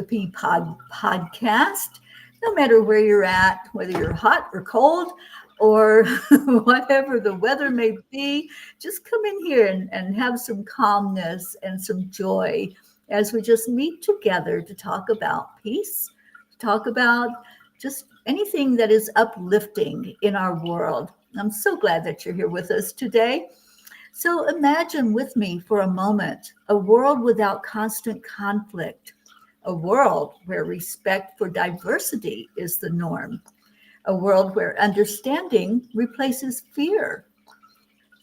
Peapod podcast. No matter where you're at, whether you're hot or cold or whatever the weather may be, just come in here and have some calmness and some joy as we just meet together to talk about peace, to talk about just anything that is uplifting in our world. I'm so glad that you're here with us today. So imagine with me for a moment a world without constant conflict, a world where respect for diversity is the norm, a world where understanding replaces fear.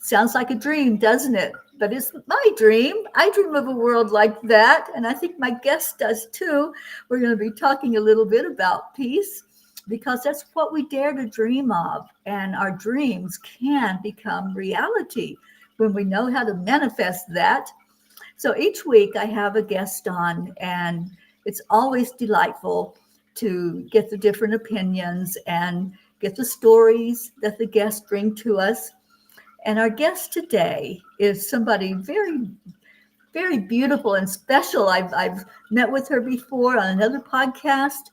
Sounds like a dream, doesn't it? But it's my dream. I dream of a world like that, and I think my guest does too. We're going to be talking a little bit about peace because that's what we dare to dream of, and our dreams can become reality when we know how to manifest that. So each week I have a guest on, and it's always delightful to get the different opinions and get the stories that the guests bring to us. And our guest today is somebody very, very beautiful and special. I've met with her before on another podcast,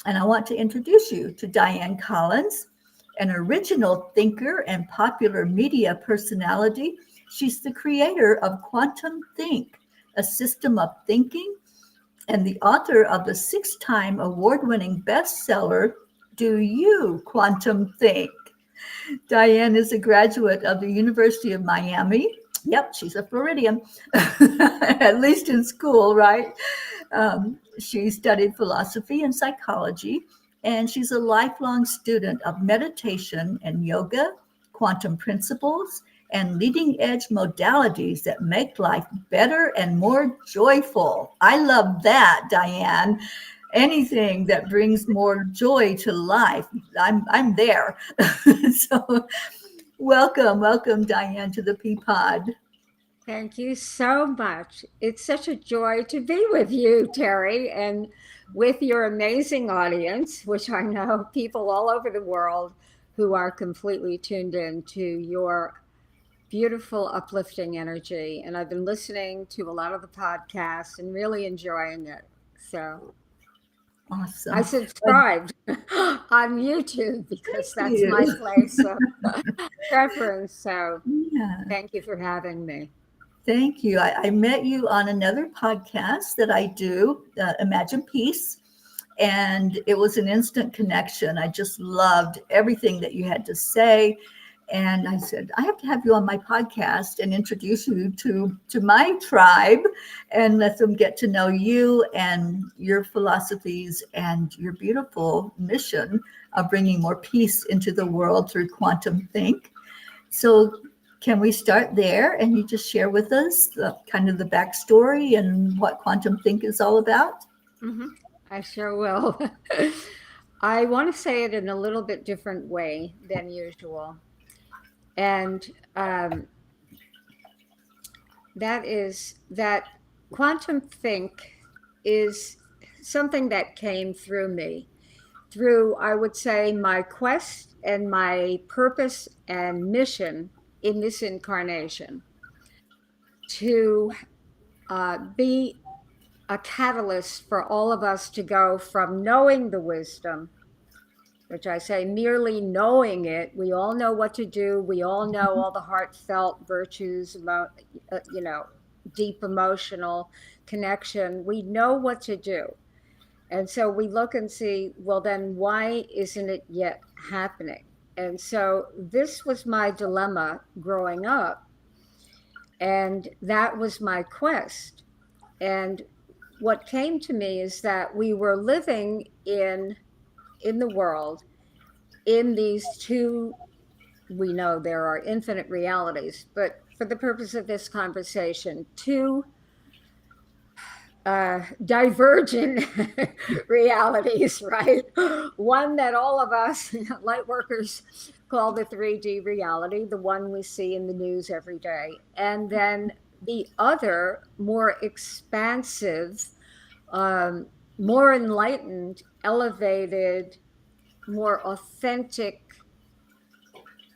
and I want to introduce you to Dianne Collins, an original thinker and popular media personality. She's the creator of QuantumThink, a system of thinking, and the author of the 6-time award-winning bestseller, Do You Quantum Think? Dianne is a graduate of the University of Miami. Yep, she's a Floridian, at least in school, right? She studied philosophy and psychology, and she's a lifelong student of meditation and yoga, quantum principles, and leading edge modalities that make life better and more joyful. I love that, Dianne. Anything that brings more joy to life, I'm there. So welcome, Dianne, to the Peapod. Thank you so much. It's such a joy to be with you, Teri, and with your amazing audience, which I know people all over the world who are completely tuned in to your beautiful, uplifting energy. And I've been listening to a lot of the podcasts and really enjoying it. So I Awesome. subscribed on YouTube because Thank that's my you. place of preference. So Yeah, thank you for having me. thank you. I met you on another podcast that I do, Imagine Peace, and it was an instant connection. I just loved everything that you had to say. And I said, I have to have you on my podcast and introduce you to my tribe and let them get to know you and your philosophies and your beautiful mission of bringing more peace into the world through quantum think. So can we start there and you just share with us the kind of the backstory and what quantum think is all about? hmm I sure will. I want to say it in a little bit different way than usual. And that is that quantum think is something that came through me, through, I would say, my quest and my purpose and mission in this incarnation to be a catalyst for all of us to go from knowing the wisdom, which I say merely knowing it. We all know what to do. We all know all the heartfelt virtues, you know, deep emotional connection. We know what to do. And so we look and see, well, then why isn't it yet happening? And so this was my dilemma growing up. And that was my quest. And what came to me is that we were living in the world in these two, we know there are infinite realities, but for the purpose of this conversation, two divergent realities, right? One that all of us light workers call the 3D reality, the one we see in the news every day. And then the other, more expansive, um, more enlightened, elevated, more authentic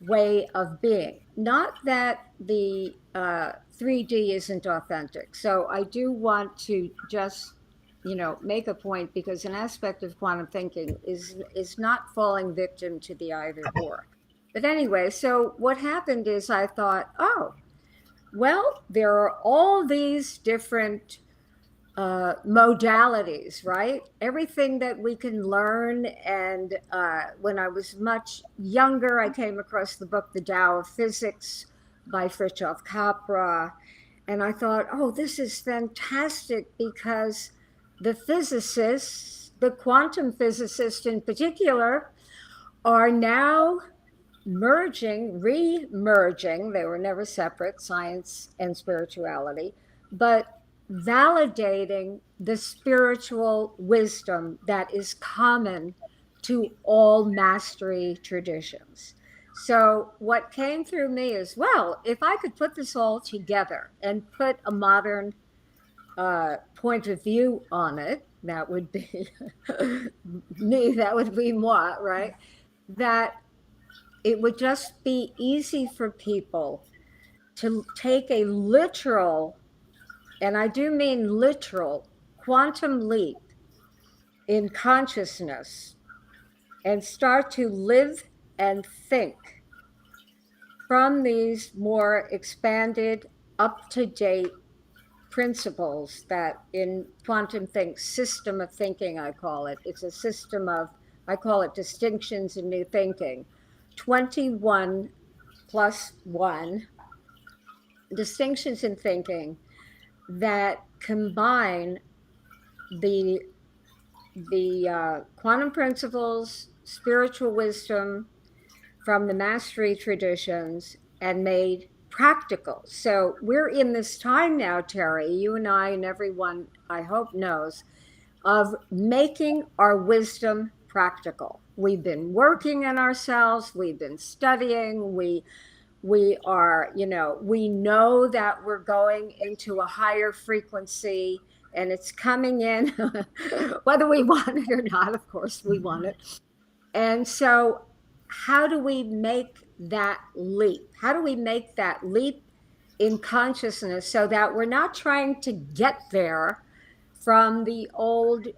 way of being. Not that the 3D isn't authentic. So I do want to just make a point, because an aspect of quantum thinking is not falling victim to the either or. But anyway, so what happened is I thought, oh, well, there are all these different modalities, right? Everything that we can learn. And when I was much younger, I came across the book The Tao of Physics by Fritjof Capra. And I thought, oh, this is fantastic, because the physicists, the quantum physicists in particular, are now re-merging, they were never separate, science and spirituality, but validating the spiritual wisdom that is common to all mastery traditions. So what came through me is, well, if I could put this all together and put a modern point of view on it, that would be me, that would be moi, right? That it would just be easy for people to take a literal, and I do mean literal, quantum leap in consciousness and start to live and think from these more expanded, up to date principles that in QuantumThink system of thinking, I call it. It's a system of, I call it distinctions in new thinking. 21 plus 1 distinctions in thinking that combine the quantum principles, spiritual wisdom from the mastery traditions, and made practical. So we're in this time now, Teri, you and I and everyone I hope knows, of making our wisdom practical. We've been working on ourselves, we've been studying, we are, we know that we're going into a higher frequency and it's coming in, whether we want it or not. Of course, we want it. And so, how do we make that leap? How do we make that leap in consciousness so that we're not trying to get there from the old,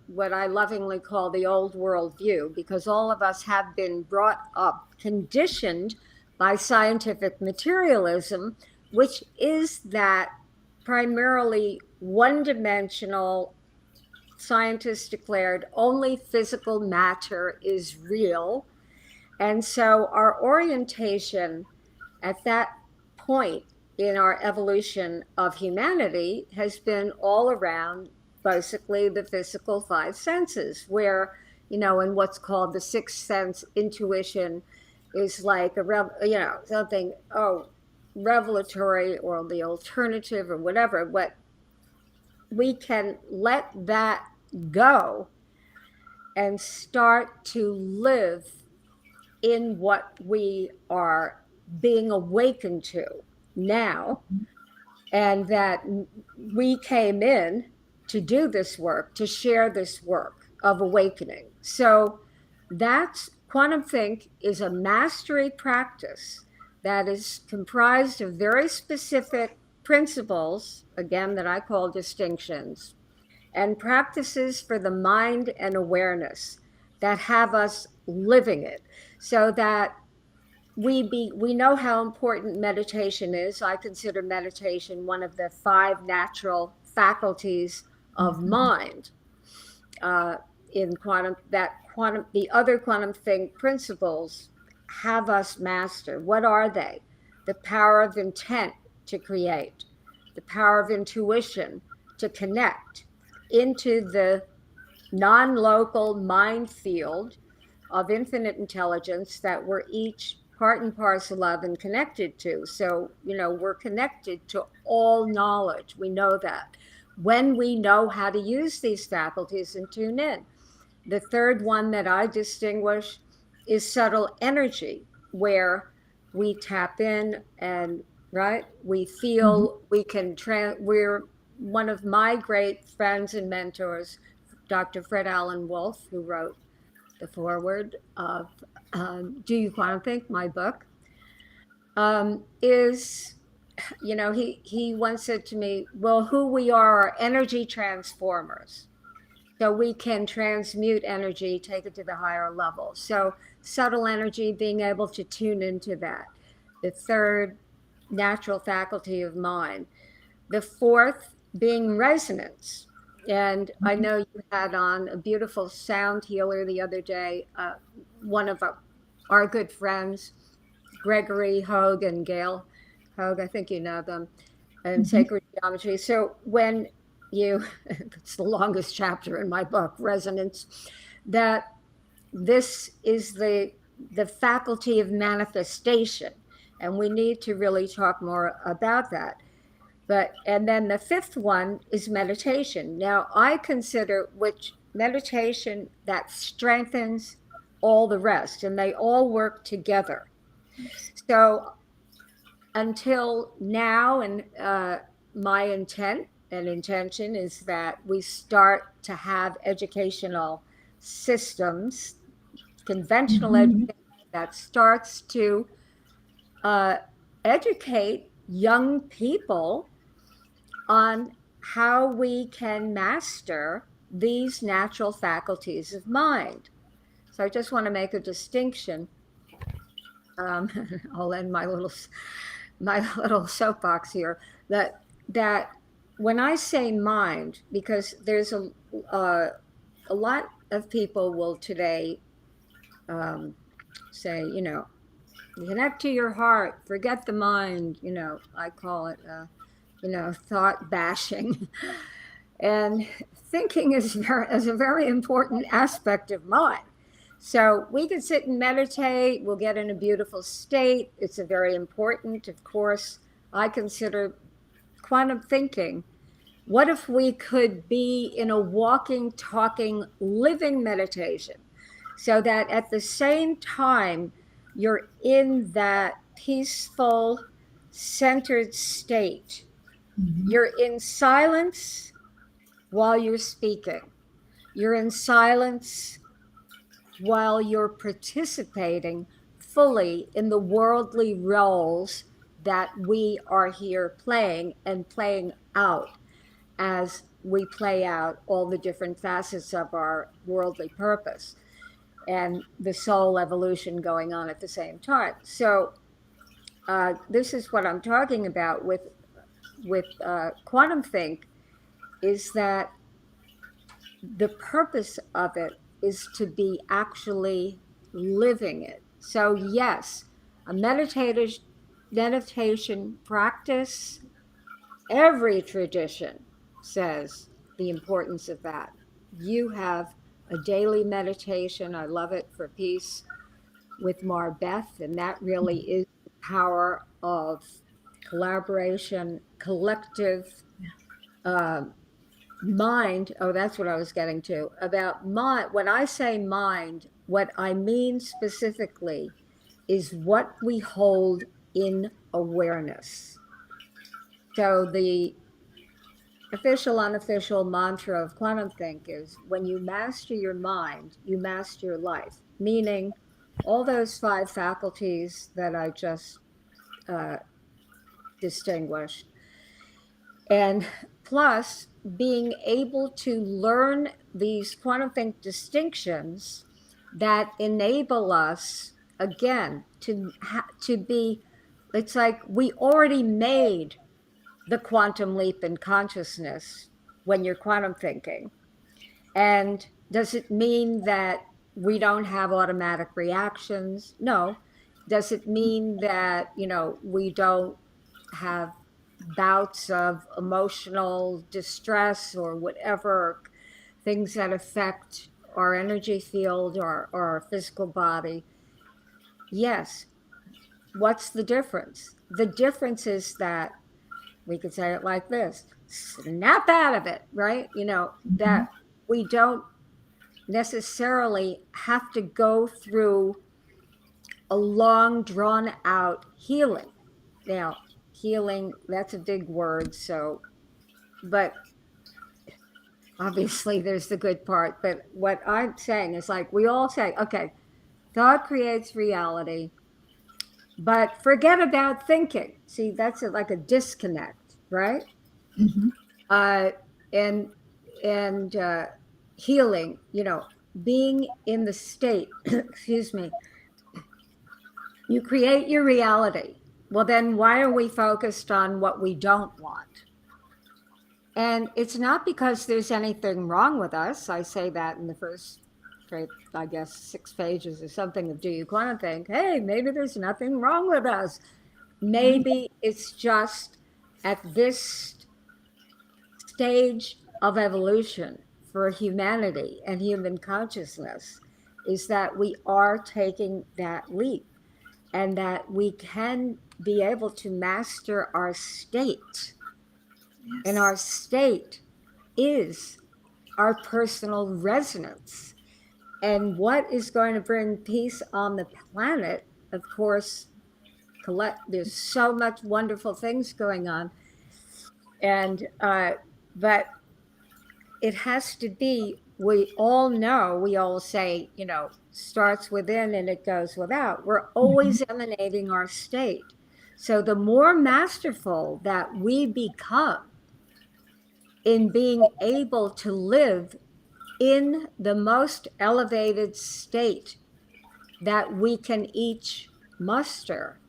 what I lovingly call the old world view, because all of us have been brought up, conditioned by scientific materialism, which is that primarily one-dimensional, scientists declared only physical matter is real. And so our orientation at that point in our evolution of humanity has been all around basically the physical five senses, where, in what's called the sixth sense, intuition is like something, revelatory or the alternative or whatever. But we can let that go and start to live in what we are being awakened to now, and that we came in to do this work, to share this work of awakening. So that's QuantumThink is a mastery practice that is comprised of very specific principles, again, that I call distinctions, and practices for the mind and awareness that have us living it, so that we know how important meditation is. I consider meditation one of the 5 natural faculties of mind. In the other QuantumThink principles have us master. What are they? The power of intent to create, the power of intuition to connect into the non-local mind field of infinite intelligence that we're each part and parcel of and connected to. So, we're connected to all knowledge. We know that when we know how to use these faculties and tune in. The third one that I distinguish is subtle energy, where we tap in and, right, we feel, we can, we're one of my great friends and mentors, Dr. Fred Alan Wolf, who wrote the foreword of Do You QuantumThink, my book, is he once said to me, well, who we are energy transformers. So we can transmute energy, take it to the higher level. So subtle energy, being able to tune into that. The third, natural faculty of mind. The fourth being resonance. And I know you had on a beautiful sound healer the other day, one of our good friends, Gregory Hogue and Gail Hogue, I think you know them, and Mhm. sacred geometry. So when you, it's the longest chapter in my book, Resonance, that this is the faculty of manifestation. And we need to really talk more about that. But and then the fifth one is meditation. Now I consider which meditation that strengthens all the rest, and they all work together. So until now, and my intent and intention is that we start to have educational systems, conventional Mhm. education that starts to uh, educate young people on how we can master these natural faculties of mind. So I just want to make a distinction. Um, I'll end my little soapbox here. That when I say mind, because there's a lot of people will today um, say, connect to your heart, forget the mind. I call it, thought bashing. And thinking is a very important aspect of mind. So we can sit and meditate, we'll get in a beautiful state. It's a very important, of course. I consider quantum thinking. What if we could be in a walking, talking, living meditation so that at the same time you're in that peaceful, centered state? Mhm. You're in silence while you're speaking. You're in silence while you're participating fully in the worldly roles that we are here playing and playing out as we play out all the different facets of our worldly purpose and the soul evolution going on at the same time. So this is what I'm talking about with quantum think, is that the purpose of it is to be actually living it. So yes, a meditation practice, every tradition says the importance of that. You have a daily meditation. I love it, for peace with Marbeth, and that really is the power of collaboration, collective um, mind. Oh, that's what I was getting to about mind. When I say mind, what I mean specifically is what we hold in awareness. So the official unofficial mantra of quantum think is, when you master your mind, you master your life, meaning all those five faculties that I just uh, distinguished, and plus being able to learn these quantum think distinctions that enable us again to be, it's like we already made the quantum leap in consciousness when you're quantum thinking. And does it mean that we don't have automatic reactions? No. Does it mean that, we don't have bouts of emotional distress or whatever, things that affect our energy field or our physical body? Yes. What's the difference? The difference is that we could say it like this: snap out of it, right? That we don't necessarily have to go through a long, drawn out healing. Now, healing, that's a big word. So, but obviously there's the good part. But what I'm saying is, like, we all say, okay, thought creates reality. but forget about thinking. See, that's like a disconnect, right? Mhm. uh, and and healing, being in the state. Excuse me. You create your reality. Well, then why are we focused on what we don't want? And it's not because there's anything wrong with us. I say that in the first, I guess, 6 pages or something of Do You Quantum Think? Hey, maybe there's nothing wrong with us. Maybe it's just at this stage of evolution for humanity and human consciousness is that we are taking that leap, and that we can be able to master our state. And Yes. our state is our personal resonance. And what is going to bring peace on the planet, of course, there's so much wonderful things going on. And, but it has to be, we all know, we all say, starts within and it goes without. We're Mhm. always emanating our state. So the more masterful that we become in being able to live in the most elevated state that we can each muster,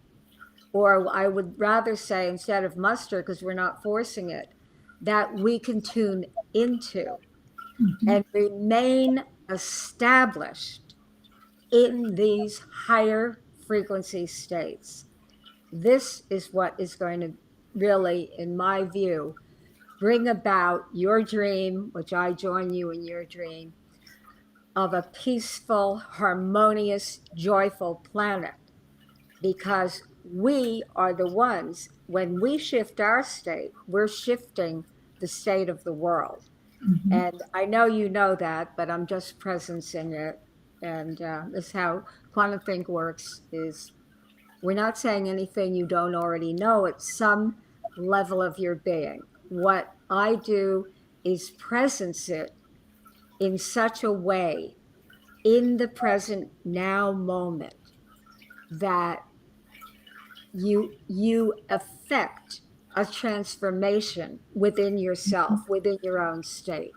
or I would rather say, instead of muster, because we're not forcing it, that we can tune into Mhm. and remain established in these higher frequency states. This is what is going to really, in my view, bring about your dream, which I join you in your dream, of a peaceful, harmonious, joyful planet. Because we are the ones, when we shift our state, we're shifting the state of the world. Mhm. And I know you know that, but I'm just presencing it. And this is how quantum think works: is we're not saying anything you don't already know at some level of your being. What I do is presence it in such a way in the present now moment that you affect a transformation within yourself, within your own state,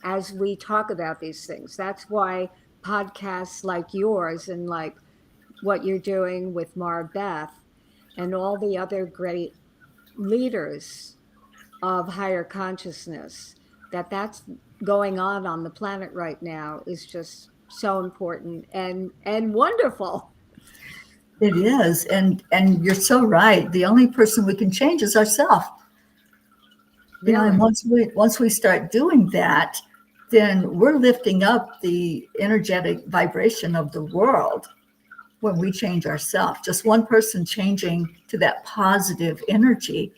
as we talk about these things. That's why podcasts like yours, and like what you're doing with Mara Beth and all the other great leaders of higher consciousness, that's going on the planet right now, is just so important and wonderful. It is, and you're so right. The only person we can change is ourselves. And Really. once we start doing that, then we're lifting up the energetic vibration of the world when we change ourselves. Just one person changing to that positive energy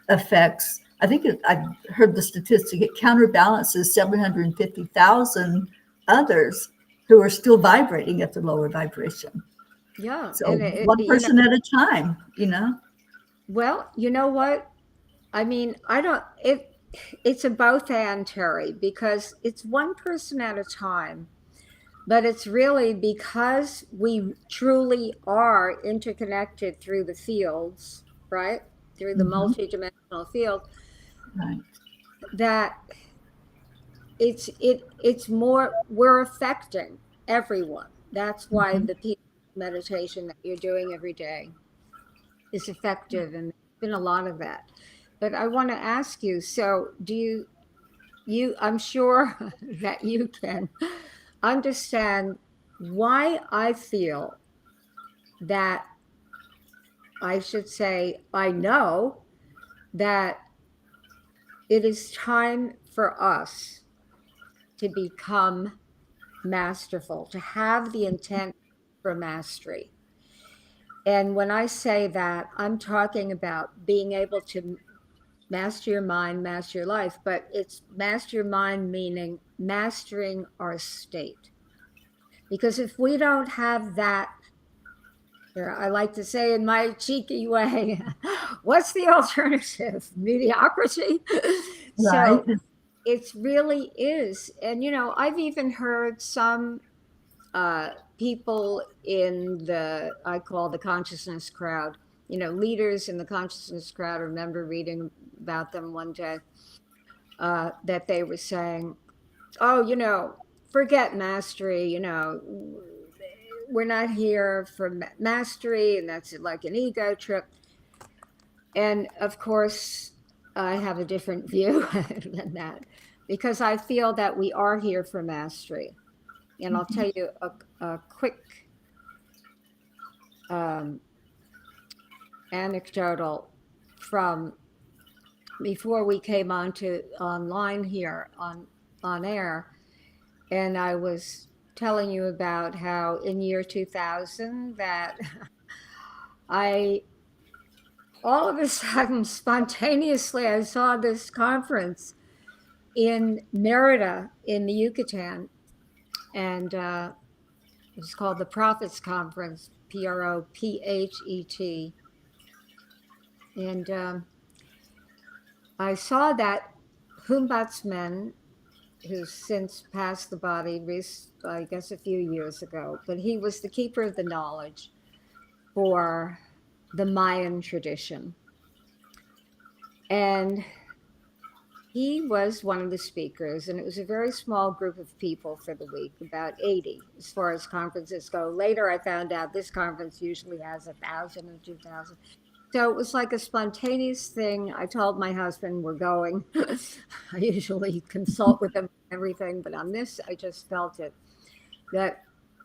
affects, I think I've heard the statistic, it counterbalances 750,000 others who are still vibrating at the lower vibration. Yeah, So and it, one person at a time. well, you know what? I mean, I don't it it's a both and, Terry, because it's one person at a time, but it's really because we truly are interconnected through the fields, right? Through the Hmm. multidimensional field, Right. that it's more, we're affecting everyone. That's why Hmm. the peace meditation that you're doing every day is effective, and there's been a lot of that. But I want to ask you, so do you I'm sure that you can understand why I feel that, I should say, I know that it is time for us to become masterful, to have the intent for mastery. And when I say that, I'm talking about being able to master your mind, master your life, but it's master your mind, meaning mastering our state. Because if we don't have that, I like to say in my cheeky way, what's the alternative? Mediocrity. Right. So it really is. And, I've even heard some people in I call the consciousness crowd, leaders in the consciousness crowd. I remember reading about them one day, that they were saying, oh, forget mastery, we're not here for mastery, and that's like an ego trip. And of course, I have a different view than that, because I feel that we are here for mastery. And I'll tell you a quick anecdotal from before we came online here on air. And I was telling you about how in year 2000 that I all of a sudden spontaneously I saw this conference in Merida in the Yucatan, and it was called the Prophets Conference, Prophet. And I saw that Humbatsman, who's since passed the body, I guess a few years ago, but he was the keeper of the knowledge for the Mayan tradition. And he was one of the speakers, and it was a very small group of people for the week, about 80, as far as conferences go. Later, I found out this conference usually has 1,000 or 2,000. So it was like a spontaneous thing. I told my husband we're going. I usually consult with him on everything, but on this, I just felt it. That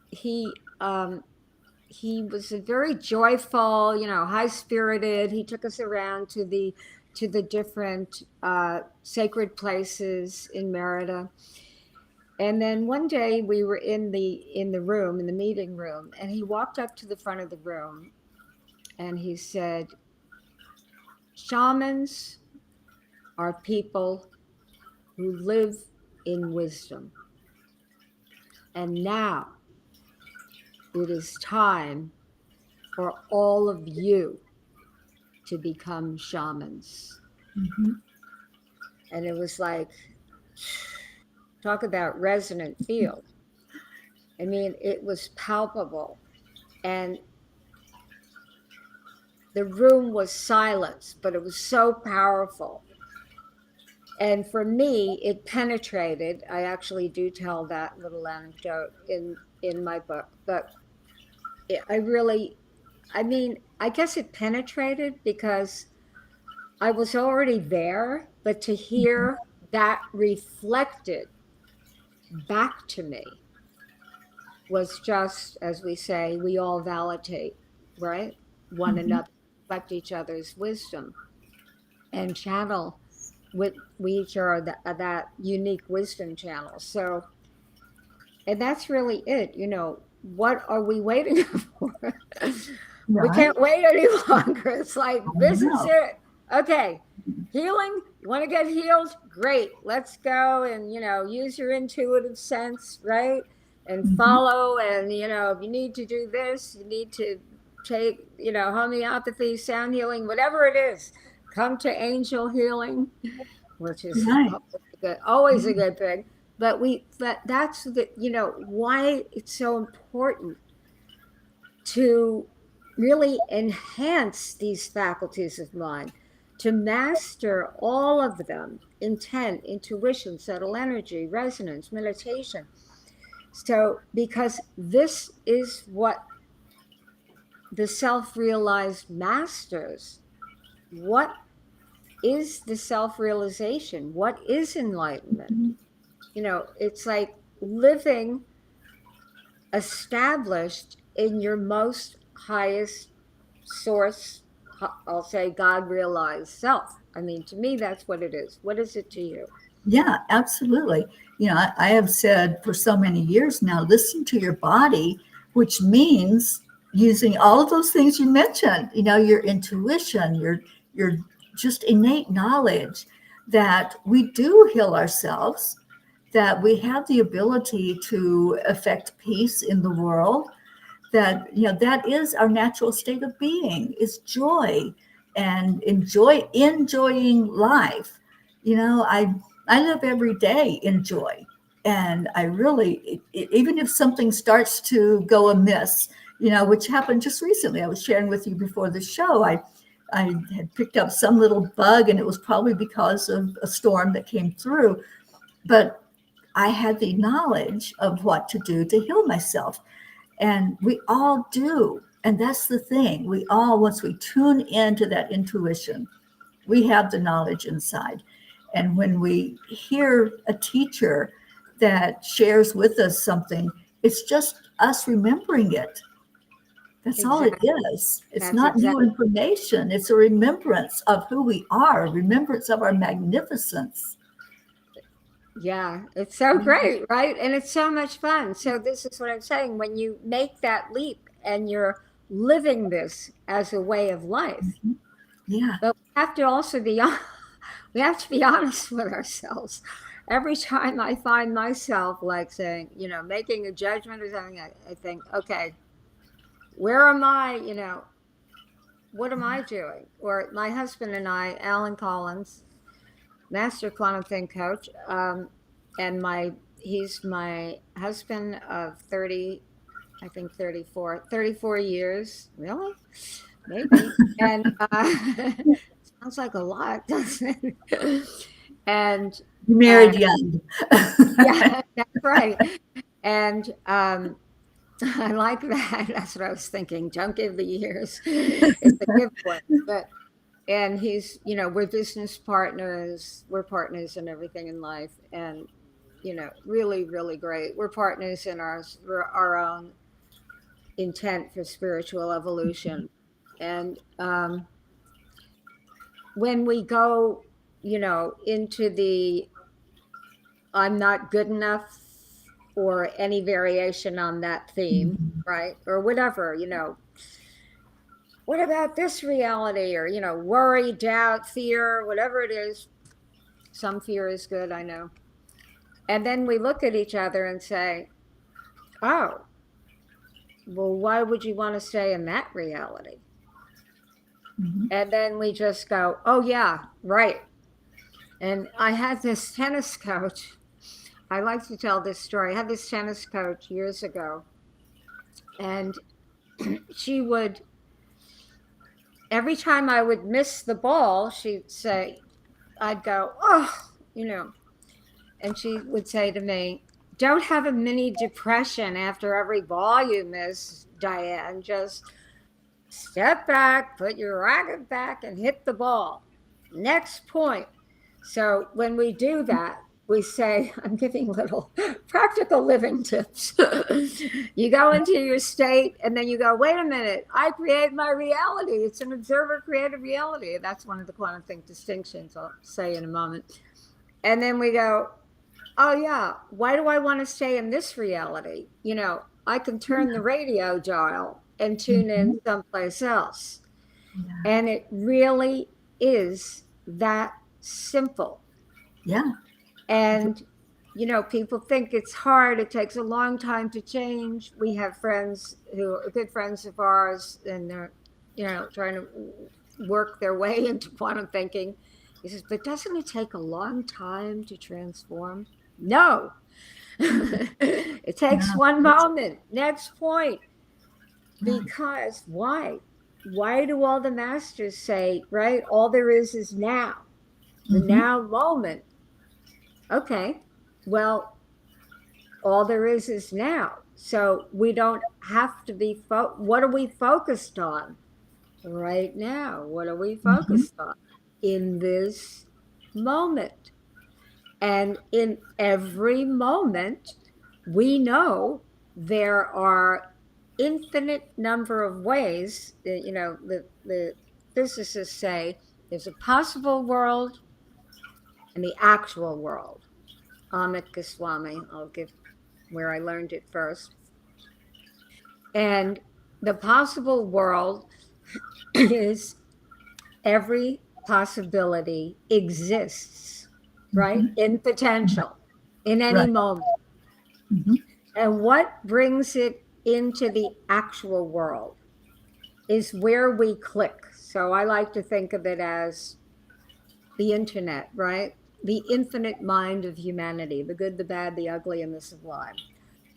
he was a very joyful, high-spirited. He took us around to the different sacred places in Merida. And then one day we were in the meeting room, and he walked up to the front of the room and he said, shamans are people who live in wisdom. And now it is time for all of you to become shamans. Mm-hmm. And it was like, talk about resonant field. I mean, it was palpable. And the room was silence, but it was so powerful. And for me, it penetrated. I actually do tell that little anecdote in my book. But I guess it penetrated because I was already there, but to hear that reflected back to me was just, as we say, we all validate, right? One another, reflect each other's wisdom, and channel we each are that unique wisdom channel. So, and that's really it. What are we waiting for? Right. We can't wait any longer. It's like, this is it. Okay, healing. You want to get healed? Great. Let's go and, use your intuitive sense, right? And follow. And, if you need to do this, you need to take, homeopathy, sound healing, whatever it is. Come to angel healing, which is always a good thing. But that's why it's so important to really enhance these faculties of mind, to master all of them: intent, intuition, subtle energy, resonance, meditation. So, because this is what the self-realized masters, what is the self-realization? What is enlightenment? It's like living established in your most highest source, I'll say God realized self. I mean, to me, that's what it is. What is it to you? Yeah, absolutely. I have said for so many years now, listen to your body, which means using all of those things you mentioned, your intuition, your just innate knowledge that we do heal ourselves, that we have the ability to affect peace in the world, that that is our natural state of being, is joy and enjoying life. I live every day in joy. And I really, even if something starts to go amiss, which happened just recently, I was sharing with you before the show, I had picked up some little bug, and it was probably because of a storm that came through. But I had the knowledge of what to do to heal myself. And we all do. And that's the thing. We all, once we tune into that intuition, we have the knowledge inside. And when we hear a teacher that shares with us something, it's just us remembering it. That's all it Exactly. is. It's That's not new exactly. information. It's a remembrance of who we are, a remembrance of our magnificence. Yeah, it's so great, right? And it's so much fun. So this is what I'm saying. When you make that leap and you're living this as a way of life, Mhm. Yeah. but we have to also be we have to be honest with ourselves. Every time I find myself like saying, making a judgment or something, I think, okay, where am I? What am I doing? Or my husband and I, Alan Collins, master quantum think coach, and he's my husband of 30, I think 34 years. Really? Maybe. And sounds like a lot, doesn't it? And You uh, married young. yeah, that's right. And I like that. That's what I was thinking. Don't give the years. It's a giveaway. And he's, we're business partners. We're partners in everything in life. And, really, really great. We're partners in our own intent for spiritual evolution. And when we go, into the I'm not good enough or any variation on that theme, Mhm. right? Or whatever, what about this reality? Or, worry, doubt, fear, whatever it is. Some fear is good, I know. And then we look at each other and say, oh, well, why would you want to stay in that reality? Mhm. And then we just go, oh, yeah, right. And I had this tennis coach. I like to tell this story. I had this tennis coach years ago, and she would, every time I would miss the ball, she'd say, I'd go, oh, and she would say to me, don't have a mini depression after every ball you miss, Dianne. Just step back, put your racket back, and hit the ball. Next point. So when we do that, we say, I'm giving little practical living tips. You go into your state and then you go, wait a minute, I create my reality. It's an observer created reality. That's one of the quantum think distinctions I'll say in a moment. And then we go, oh, yeah, why do I want to stay in this reality? I can turn the radio dial and tune in Mhm. someplace else. Yeah. And it really is that simple. Yeah. And, people think it's hard. It takes a long time to change. We have friends who are good friends of ours, and they're, trying to work their way into quantum thinking. He says, but doesn't it take a long time to transform? No. It takes No, one that's moment. Next point. right. Because why? Why do all the masters say, right? All there is now, the Mhm. now moment. Okay, well, all there is now. So we don't have to be, what are we focused on right now? What are we Mhm. focused on in this moment? And in every moment, we know there are infinite number of ways. The physicists say there's a possible world and the actual world. Amit Goswami, I'll give where I learned it first. And the possible world is every possibility exists, right? Mhm. In potential, in any Right. moment. Mhm. And what brings it into the actual world is where we click. So I like to think of it as the internet, right? the infinite mind of humanity, the good, the bad, the ugly, and the sublime.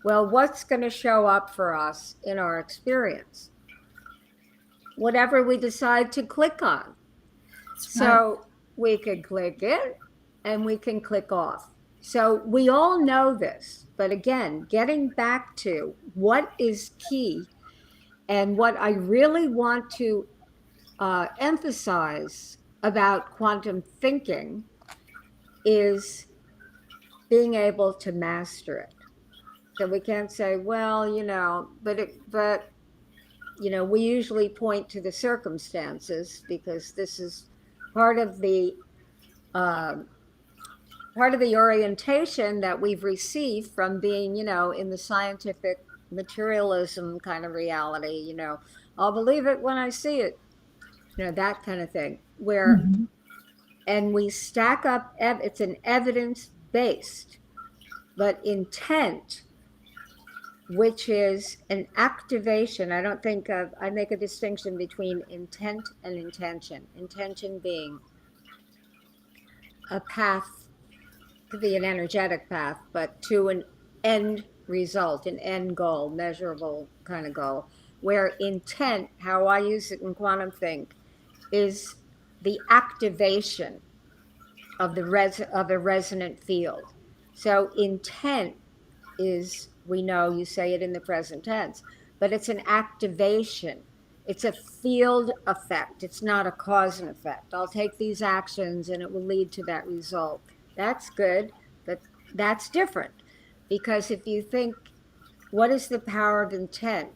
Well, what's going to show up for us in our experience? Whatever we decide to click on. That's right. So we can click it and we can click off. So we all know this, but again, getting back to what is key and what I really want to emphasize about quantum thinking is being able to master it. So we can't say, well, but we usually point to the circumstances because this is part of the um, part of the orientation that we've received from being, in the scientific materialism kind of reality. I'll believe it when I see it, that kind of thing. Where Mhm. and we stack up. It's an evidence based, but intent, which is an activation. I don't think of, I make a distinction between intent and intention. Intention being a path, could be an energetic path, but to an end result, an end goal, measurable kind of goal. Where intent, how I use it in quantum think, is the activation of of a resonant field. So intent is, we know you say it in the present tense, but it's an activation. It's a field effect. It's not a cause and effect. I'll take these actions and it will lead to that result. That's good, but that's different. Because if you think, what is the power of intent?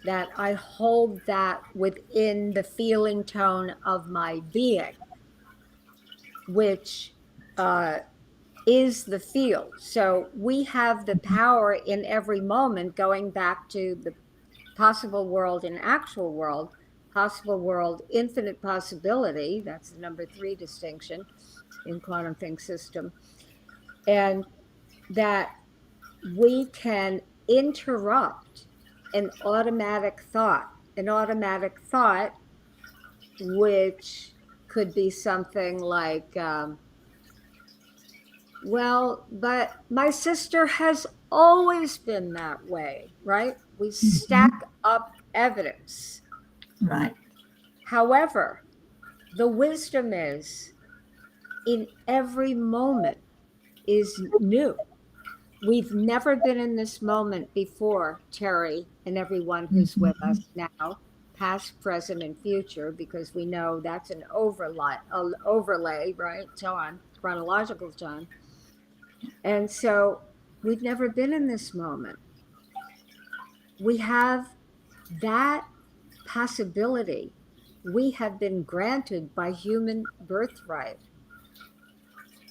That I hold that within the feeling tone of my being, which uh, is the field. So we have the power in every moment, going back to the possible world and actual world, possible world, infinite possibility. That's the number 3 distinction in quantum think system. And that we can interrupt an automatic thought, which could be something like, well, but my sister has always been that way, right? We Mhm. stack up evidence. Right. However, the wisdom is in every moment is new. We've never been in this moment before, Teri, and everyone who's with Mhm. us now, past, present, and future, because we know that's an overlay, right? So on chronological time. And so we've never been in this moment. We have that possibility. We have been granted by human birthright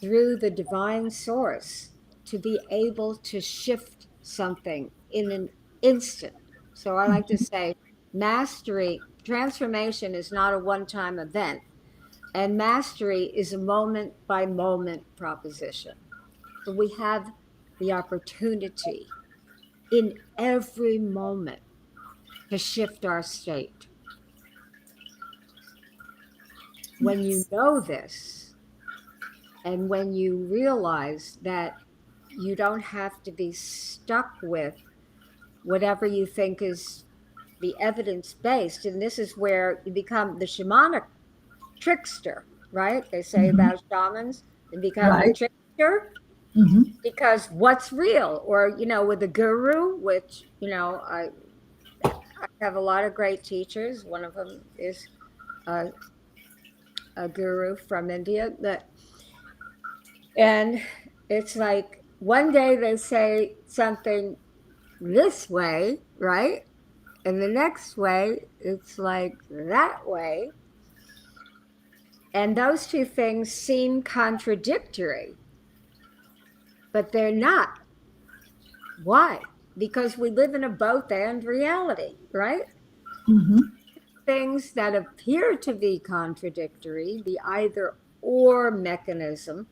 through the divine source to be able to shift something in an instant. So I like to say mastery, transformation is not a one time event, and mastery is a moment by moment proposition. So we have the opportunity in every moment to shift our state. When you Yes. know this, and when you realize that you don't have to be stuck with whatever you think is the evidence based, and this is where you become the shamanic trickster, right? They say Mhm. about shamans, they become the Right. trickster Mhm. because what's real, or with a guru, which I have a lot of great teachers. One of them is a, a guru from India. And it's like one day they say something this way, right? And the next way, it's like that way. And those two things seem contradictory, but they're not. Why? Because we live in a both and reality, right? Mhm. Things that appear to be contradictory, the either or mechanism,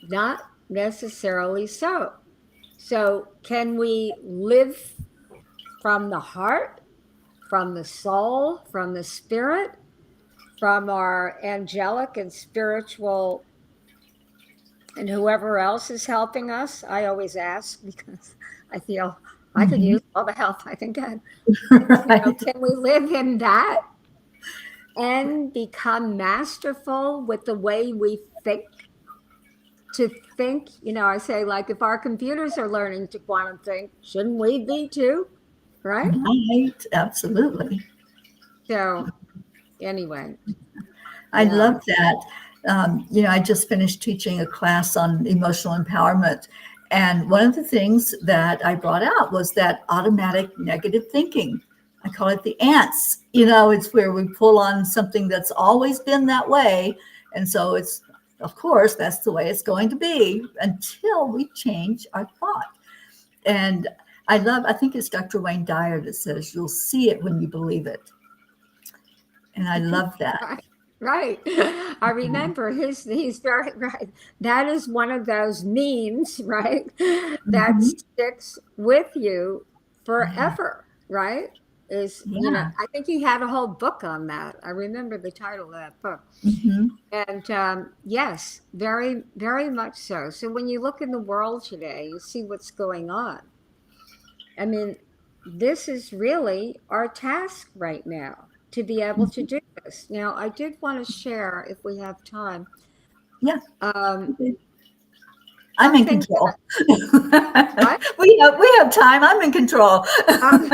not necessarily so. So, can we live from the heart, from the soul, from the spirit, from our angelic and spiritual And whoever else is helping us, I always ask because I feel I could Mhm. use all the help I can get. Right. Can we live in that and become masterful with the way we think? To think, I say, like, if our computers are learning to quantum think, shouldn't we be too? Right? Right. Absolutely. So, anyway, I yeah. love that. I just finished teaching a class on emotional empowerment. And one of the things that I brought out was that automatic negative thinking. I call it the ants. It's where we pull on something that's always been that way. And so of course, that's the way it's going to be until we change our thought. And I think it's Dr. Wayne Dyer that says, you'll see it when you believe it. And I love that. Right. Right. I remember he's very right. That is one of those memes, right? That Mhm. sticks with you forever, right? Yeah. I think he had a whole book on that. I remember the title of that book. Mhm. And yes, very, very much so. So when you look in the world today, you see what's going on. I mean, this is really our task right now to be able to Mhm. do this. Now, I did want to share, if we have time, Yeah. um, I'm in something control. that what? We have time. I'm in control. Um,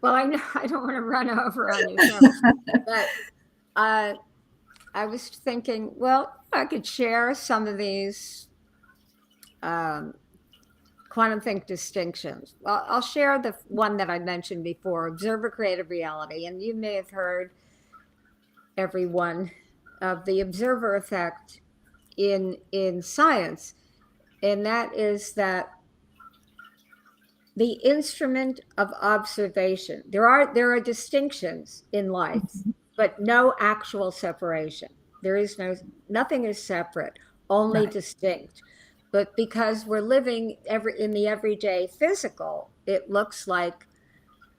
well, I know I don't want to run over on you, so, but uh, I was thinking, well, I could share some of these um, quantum think distinctions. Well, I'll share the one that I mentioned before, observer created reality, and you may have heard everyone of the observer effect in science, and that is that the instrument of observation. There are distinctions in life, but no actual separation. There is nothing is separate, only Right. distinct. But because we're living in the everyday physical, it looks like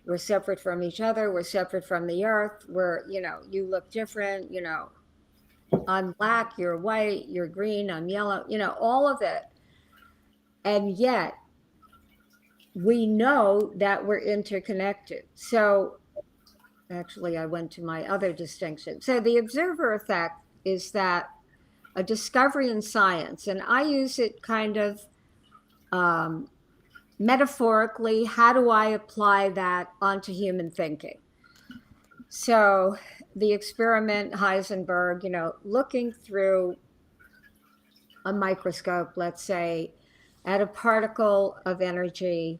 we're separate from each other, we're separate from the earth, you look different, I'm black, you're white, you're green, I'm yellow, all of it. And yet we know that we're interconnected. So actually, I went to my other distinction. So the observer effect is that a discovery in science, and I use it kind of um, metaphorically. How do I apply that onto human thinking? So the experiment Heisenberg, looking through a microscope, let's say, at a particle of energy,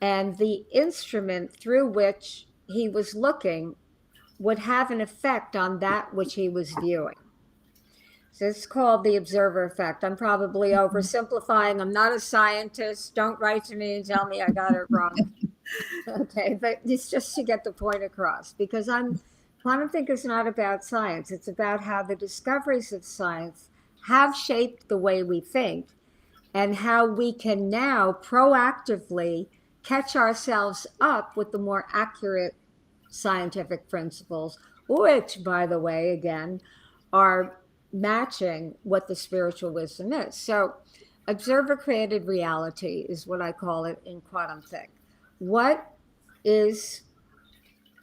and the instrument through which he was looking would have an effect on that which he was viewing. So it's called the observer effect. I'm probably oversimplifying. I'm not a scientist. Don't write to me and tell me I got it wrong. Okay, but it's just to get the point across because quantum think is not about science. It's about how the discoveries of science have shaped the way we think and how we can now proactively catch ourselves up with the more accurate scientific principles, which, by the way, again, are matching what the spiritual wisdom is. So, observer created reality is what I call it in quantum think. What is,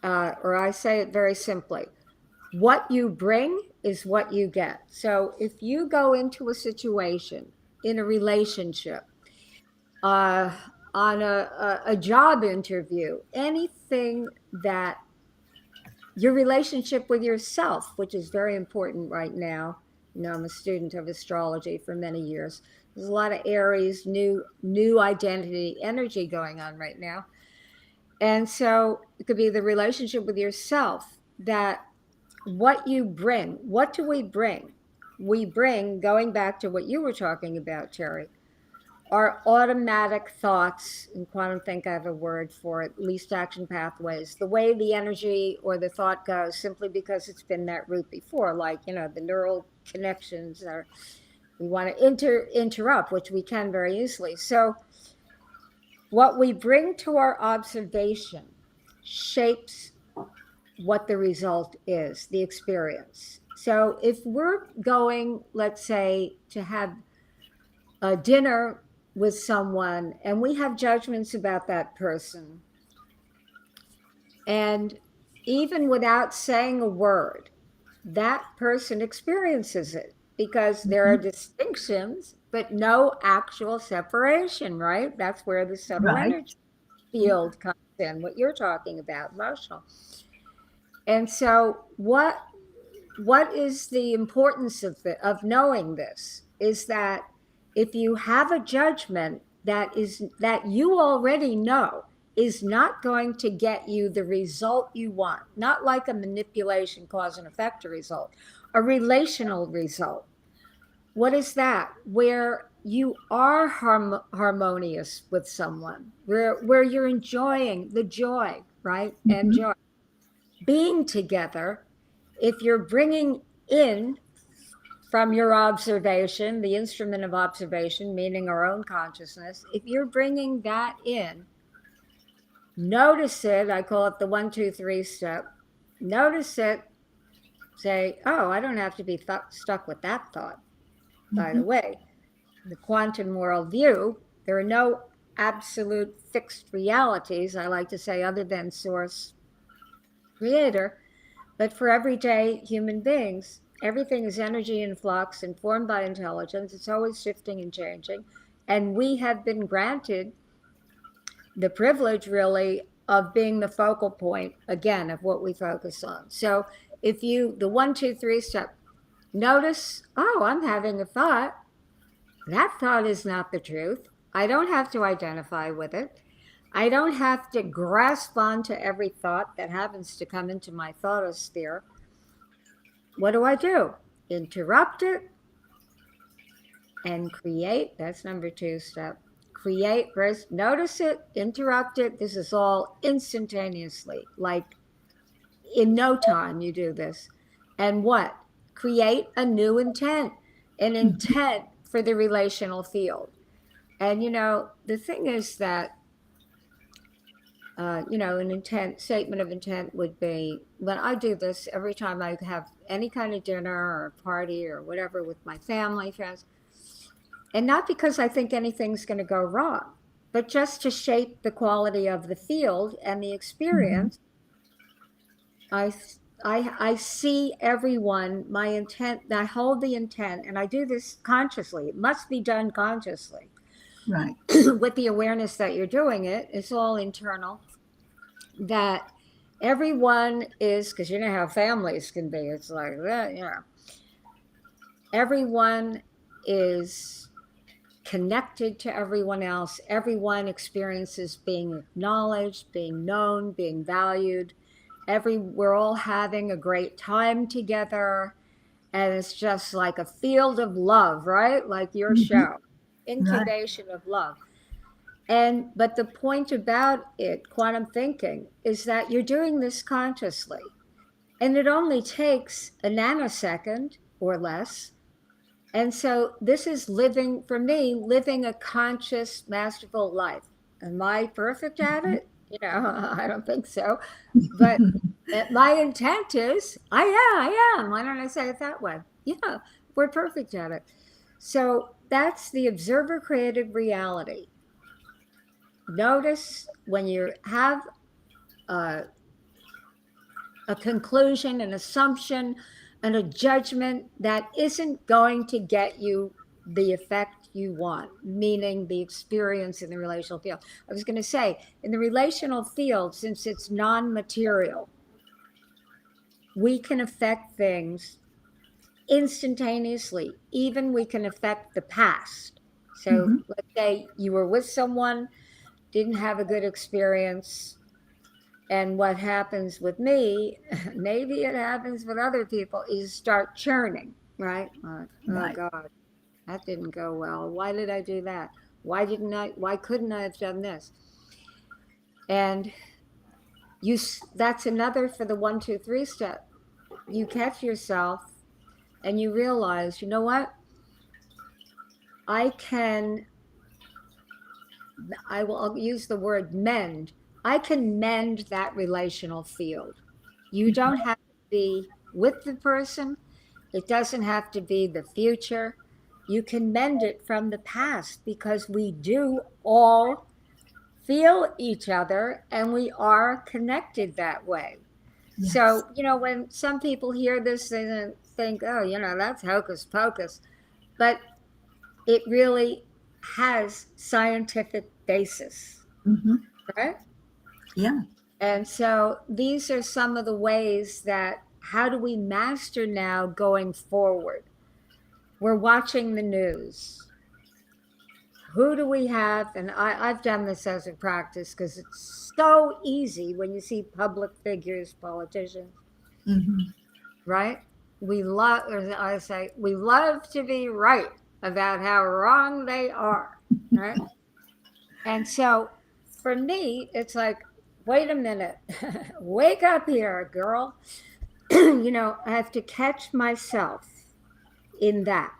or I say it very simply, what you bring is what you get. So if you go into a situation in a relationship, uh, on a job interview, anything that your relationship with yourself, which is very important right now. I'm a student of astrology for many years. There's a lot of Aries, new identity energy going on right now. And so it could be the relationship with yourself that what you bring, what do we bring? We bring, going back to what you were talking about, Teri, our automatic thoughts. In quantum think, I have a word for it, least action pathways, the way the energy or the thought goes simply because it's been that route before, like, the neural connections are, we want to interrupt, which we can very easily. So what we bring to our observation shapes what the result is, the experience. So if we're going, let's say, to have a dinner with someone and we have judgments about that person, and even without saying a word, that person experiences it because there are Mhm. distinctions, but no actual separation, right? That's where the subtle Right. energy field comes in, what you're talking about, emotional. And so what is the importance of knowing this is that if you have a judgment that you already know is not going to get you the result you want, not like a manipulation cause and effect result, a relational result. What is that? Where you are harmonious with someone, where you're enjoying the joy, right? And Mhm. joy being together. If you're bringing in from your observation, the instrument of observation, meaning our own consciousness, if you're bringing that in, notice it. I call it the 1, 2, 3 step. Notice it. Say, oh, I don't have to be stuck with that thought. By the Mhm. way, the quantum worldview, there are no absolute fixed realities, I like to say, other than source creator. But for everyday human beings, everything is energy in flux, informed by intelligence. It's always shifting and changing. And we have been granted the privilege, really, of being the focal point, again, of what we focus on. So if you, the 1, 2, 3 step, notice, oh, I'm having a thought. That thought is not the truth. I don't have to identify with it. I don't have to grasp onto every thought that happens to come into my thoughtosphere. What do? Interrupt it and create. That's number 2 step. Create first, notice it, interrupt it. This is all instantaneously, like in no time you do this. And what? Create a new intent, an Mhm. intent for the relational field. And the thing is that an intent statement of intent would be when I do this every time I have any kind of dinner or party or whatever with my family, friends, and not because I think anything's going to go wrong, but just to shape the quality of the field and the Mhm. experience. I, I see everyone, my intent, I hold the intent, and I do this consciously. It must be done consciously Right. with the awareness that you're doing it. It's all internal. That everyone is, because you know how families can be, it's like that, everyone is connected to everyone else. Everyone experiences being acknowledged, being known, being valued. We're all having a great time together. And it's just like a field of love, right? Like your Mhm. show, Right. incubation of love. But the point about it, quantum thinking, is that you're doing this consciously. And it only takes a nanosecond or less. And so this is living, for me, living a conscious, masterful life. Am I perfect at Mhm. it? I don't think so. But my intent is, I am. Why don't I say it that way? Yeah, we're perfect at it. So that's the observer created reality. Notice when you have a, a conclusion, an assumption, and a judgment that isn't going to get you the effect you want, meaning the experience in the relational field. I was going to say, in the relational field, since it's non material, we can affect things instantaneously. Even we can affect the past. So Mhm. let's say you were with someone, didn't have a good experience, and what happens with me, maybe it happens with other people, is start churning, right? Oh Right. God, that didn't go well. Why did I do that? Why couldn't I have done this? And that's another for the 1, 2, 3 step. You catch yourself and you realize, you know what? I can, I'll use the word mend. I can mend that relational field. You don't have to be with the person. It doesn't have to be the future. You can mend it from the past, because we do all feel each other and we are connected that way. Yes. So, when some people hear this, they think, oh, that's hocus pocus. But it really has scientific basis, Hmm. right? Yeah. And so these are some of the ways that, how do we master now going forward? We're watching the news. Who do we have? And I've done this as a practice, because it's so easy when you see public figures, politicians, Hmm. right? We love, or I say, we love to be right about how wrong they are, right? And so for me, it's like, wait a minute, wake up here, girl. I have to catch myself in that.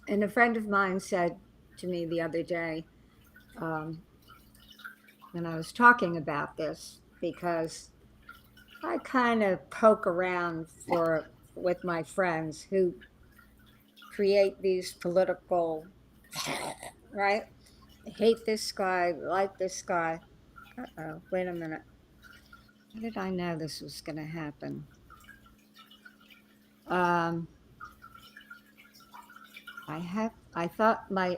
And a friend of mine said to me the other day, um, when I was talking about this, because I kind of poke around with my friends who create these political, right? Hate this guy, like this guy. Uh-oh, wait a minute. How did I know this was going to happen? Um, I thought my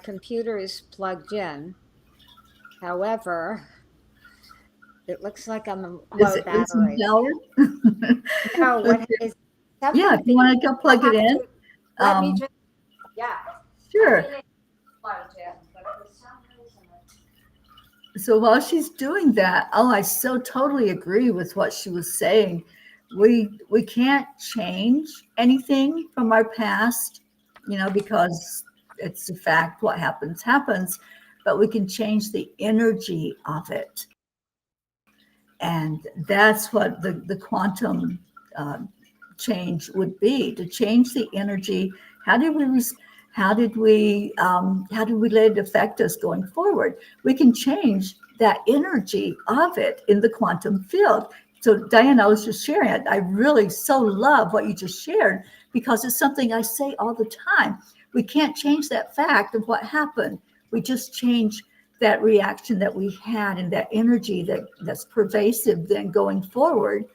computer is plugged in. However, it looks like I'm a Is low it losing battery. power? No, what Okay. is Yeah, something if you want to go I plug it have in. to, let me Um, just, yeah. I sure. think it's plugged in, but for some reason So while she's doing that, oh, I so totally agree with what she was saying. We can't change anything from our past, because it's a fact. What happens happens, but we can change the energy of it, and that's what the quantum uh, change would be, to change the energy. How did we how did we let it affect us going forward? We can change that energy of it in the quantum field. So Dianne, I was just sharing it. I really so love what you just shared, because it's something I say all the time. We can't change that fact of what happened. We just change that reaction that we had, and that energy that's pervasive then going forward.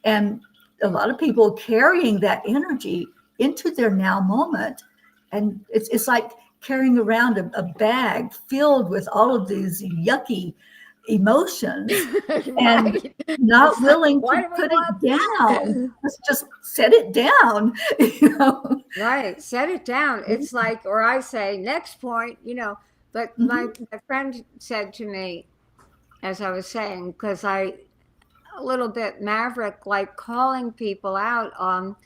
And a lot of people carrying that energy into their now moment. And it's like carrying around a bag filled with all of these yucky emotions, and right. not It's like, willing to why do we put it want down. that? Just set it down. you know Right. Set it down. It's like, or I say, next point, but Mhm. my friend said to me, as I was saying, because a little bit maverick, like calling people out on,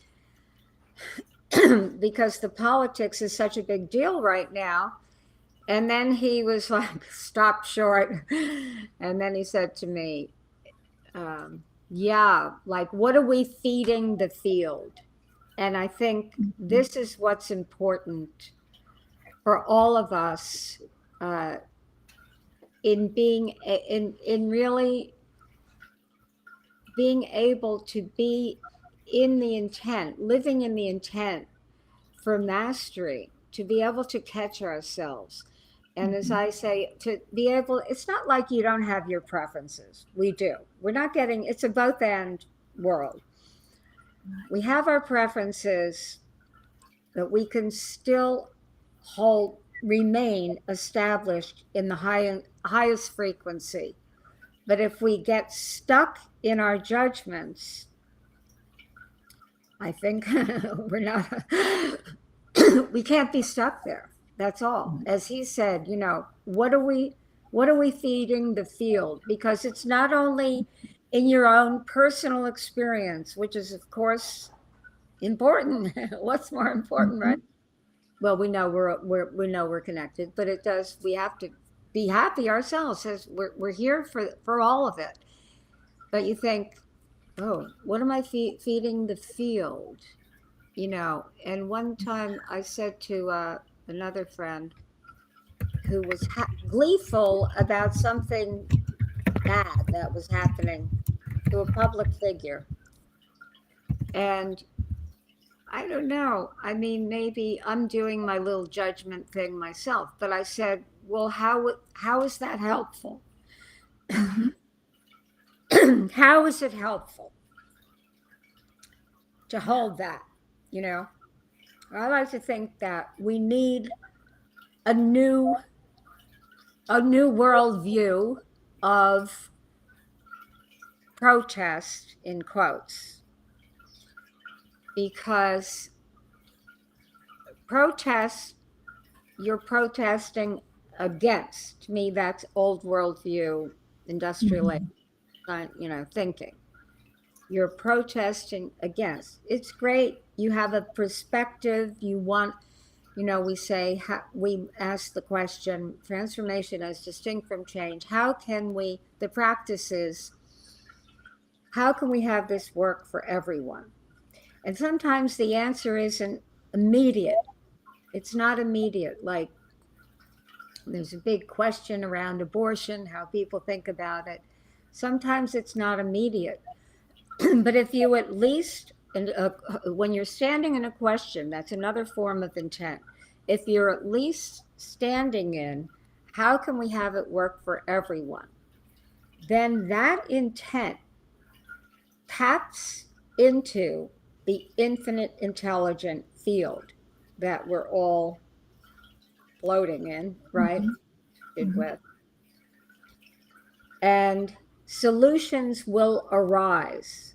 because the politics is such a big deal right now. And then he was like, stopped short. And then he said to me, yeah, like, what are we feeding the field? And I think this is what's important for all of us, uh, in being in really being able to be in the intent, living in the intent for mastery, to be able to catch ourselves. And as Mhm. I say, to be able, it's not like you don't have your preferences. We do. We're not getting, it's a both and world. We have our preferences, but we can still remain established in the highest frequency. But if we get stuck in our judgments, I think we're not, we can't be stuck there. That's all. As he said, what are we feeding the field? Because it's not only in your own personal experience, which is of course important. What's more important, right? Mhm. Well, we know we're connected, but it does. We have to be happy ourselves, as we're here for all of it. But you think, oh, what am I feeding the field? And one time I said to another friend who was gleeful about something bad that was happening to a public figure, and I don't know. I mean, maybe I'm doing my little judgment thing myself, but I said, well, how is that helpful? Mhm. How is it helpful to hold that? You know, I like to think that we need a new a new worldview of protest in quotes, because protest, you're protesting against. To me, that's old worldview, industrial, Mhm. thinking. You're protesting against. It's great. You have a perspective. You want, we say, we ask the question, transformation as distinct from change. How can we, the practices, how can we have this work for everyone? And sometimes the answer isn't immediate. It's not immediate. Like, there's a big question around abortion, how people think about it. Sometimes it's not immediate. But if you at least, when you're standing in a question, that's another form of intent. If you're at least standing in, how can we have it work for everyone? Then that intent taps into the infinite intelligent field that we're all floating in, right? Mhm. Mhm. With. And solutions will arise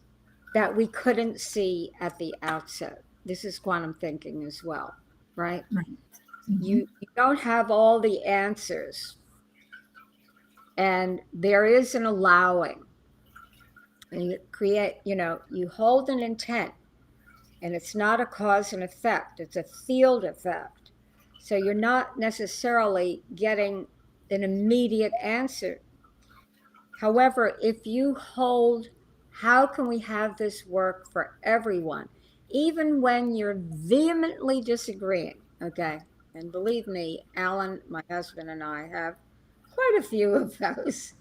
that we couldn't see at the outset. This is quantum thinking as well, right? Right. Mhm. You don't have all the answers, and there is an allowing. And you create, you hold an intent, and it's not a cause and effect, it's a field effect. So you're not necessarily getting an immediate answer. However, if you hold, how can we have this work for everyone? Even when you're vehemently disagreeing, okay? And believe me, Alan, my husband, and I have quite a few of those.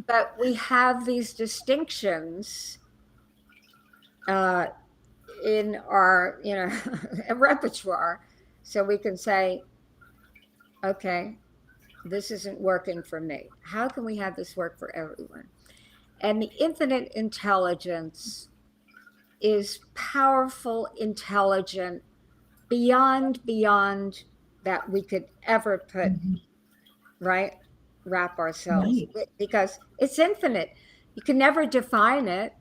But we have these distinctions uh, in our, repertoire. So we can say, okay, this isn't working for me. How can we have this work for everyone? And the infinite intelligence is powerful, intelligent, beyond that we could ever put, Mhm. right? Wrap ourselves Right. with, because it's infinite. You can never define it.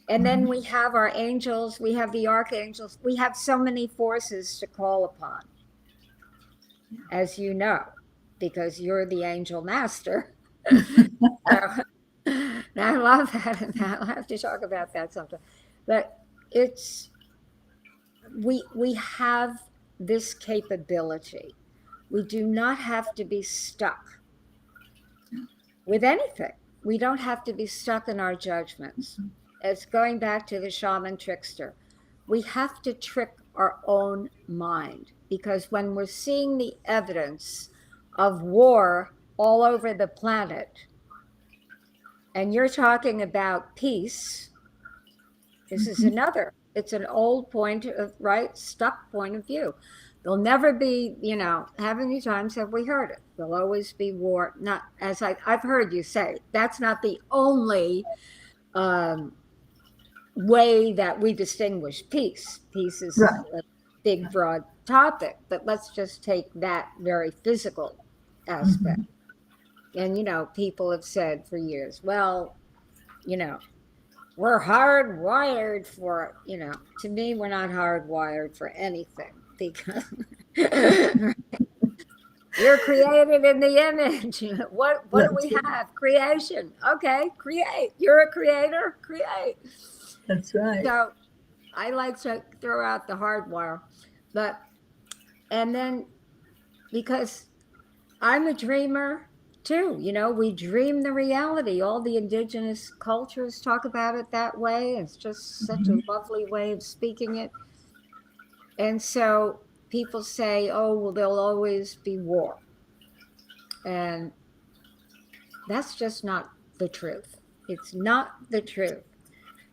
And then Mhm. we have our angels, we have the archangels, we have so many forces to call upon, as you know, because you're the angel master. So, I love that, and I'll have to talk about that sometime. But it's we have this capability. We do not have to be stuck with anything. We don't have to be stuck in our judgments. It's going back to the shaman trickster. We have to trick our own mind, because when we're seeing the evidence of war all over the planet, and you're talking about peace, this is Mhm. another. It's an old point of, right, stuck point of view. There'll never be, how many times have we heard it? There'll always be war. Not as I've heard you say, that's not the only um, way that we distinguish peace. Peace is Right. a big, broad topic, but let's just take that very physical aspect. Mhm. And, people have said for years, well, you know, we're hardwired for it. To me, we're not hardwired for anything, because you're created in the image. What do That's we right. have? Creation. Okay, create. You're a creator, create. That's right. So I like to throw out the hardwire. But and then, because I'm a dreamer too. We dream the reality. All the indigenous cultures talk about it that way. It's just such a Mhm. lovely way of speaking it. And so people say, oh, well, there'll always be war. And that's just not the truth. It's not the truth.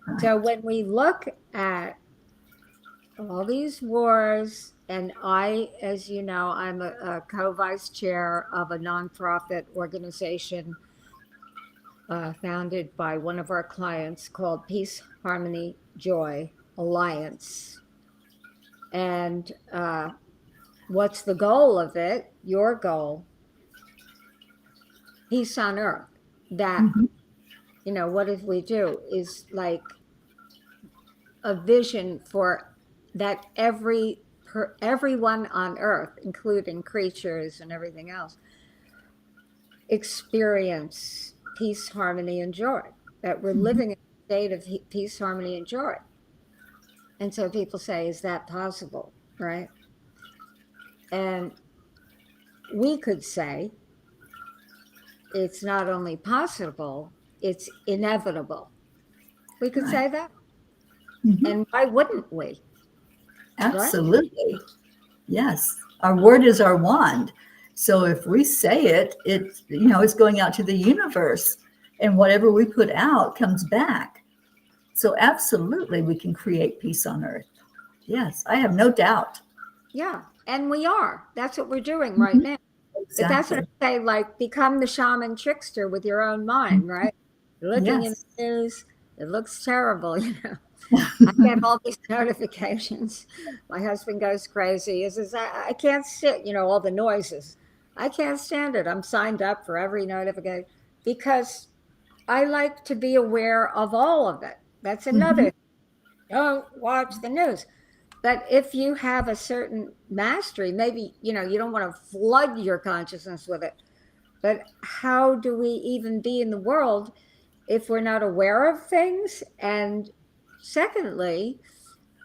Right. So when we look at all these wars, and I, as you know, I'm a co-vice chair of a nonprofit organization founded by one of our clients called Peace, Harmony, Joy Alliance. And what's the goal of it? Your goal, peace on earth. That, Mhm. what if we do is like a vision for that everyone on earth, including creatures and everything else, experience peace, harmony, and joy. That we're Mhm. living in a state of peace, harmony, and joy. And so people say, is that possible? Right? And we could say it's not only possible, it's inevitable. We could Right. say that. Mhm. And why wouldn't we? Right? Absolutely. Yes. Our word is our wand. So if we say it, it's going out to the universe, and whatever we put out comes back. So absolutely we can create peace on earth. Yes, I have no doubt. Yeah. And we are. That's what we're doing right Mhm. now. But that's what Exactly. I say, like, become the shaman trickster with your own mind, Mhm. right? You're looking in Yes. the news, it looks terrible, I get all these notifications. My husband goes crazy. He says, I can't sit, all the noises. I can't stand it. I'm signed up for every notification because I like to be aware of all of it. That's Mhm. another. Don't watch the news. But if you have a certain mastery, maybe, you don't want to flood your consciousness with it. But how do we even be in the world if we're not aware of things? And secondly,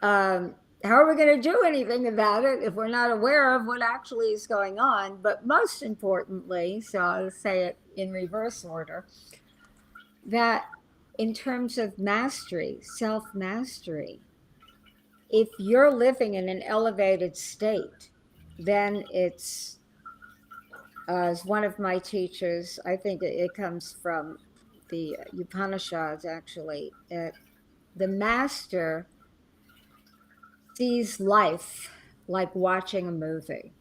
how are we going to do anything about it if we're not aware of what actually is going on? But most importantly, so I'll say it in reverse order, that in terms of mastery, self mastery, if you're living in an elevated state, then it's, as one of my teachers, I think it comes from the Upanishads actually, the master sees life like watching a movie,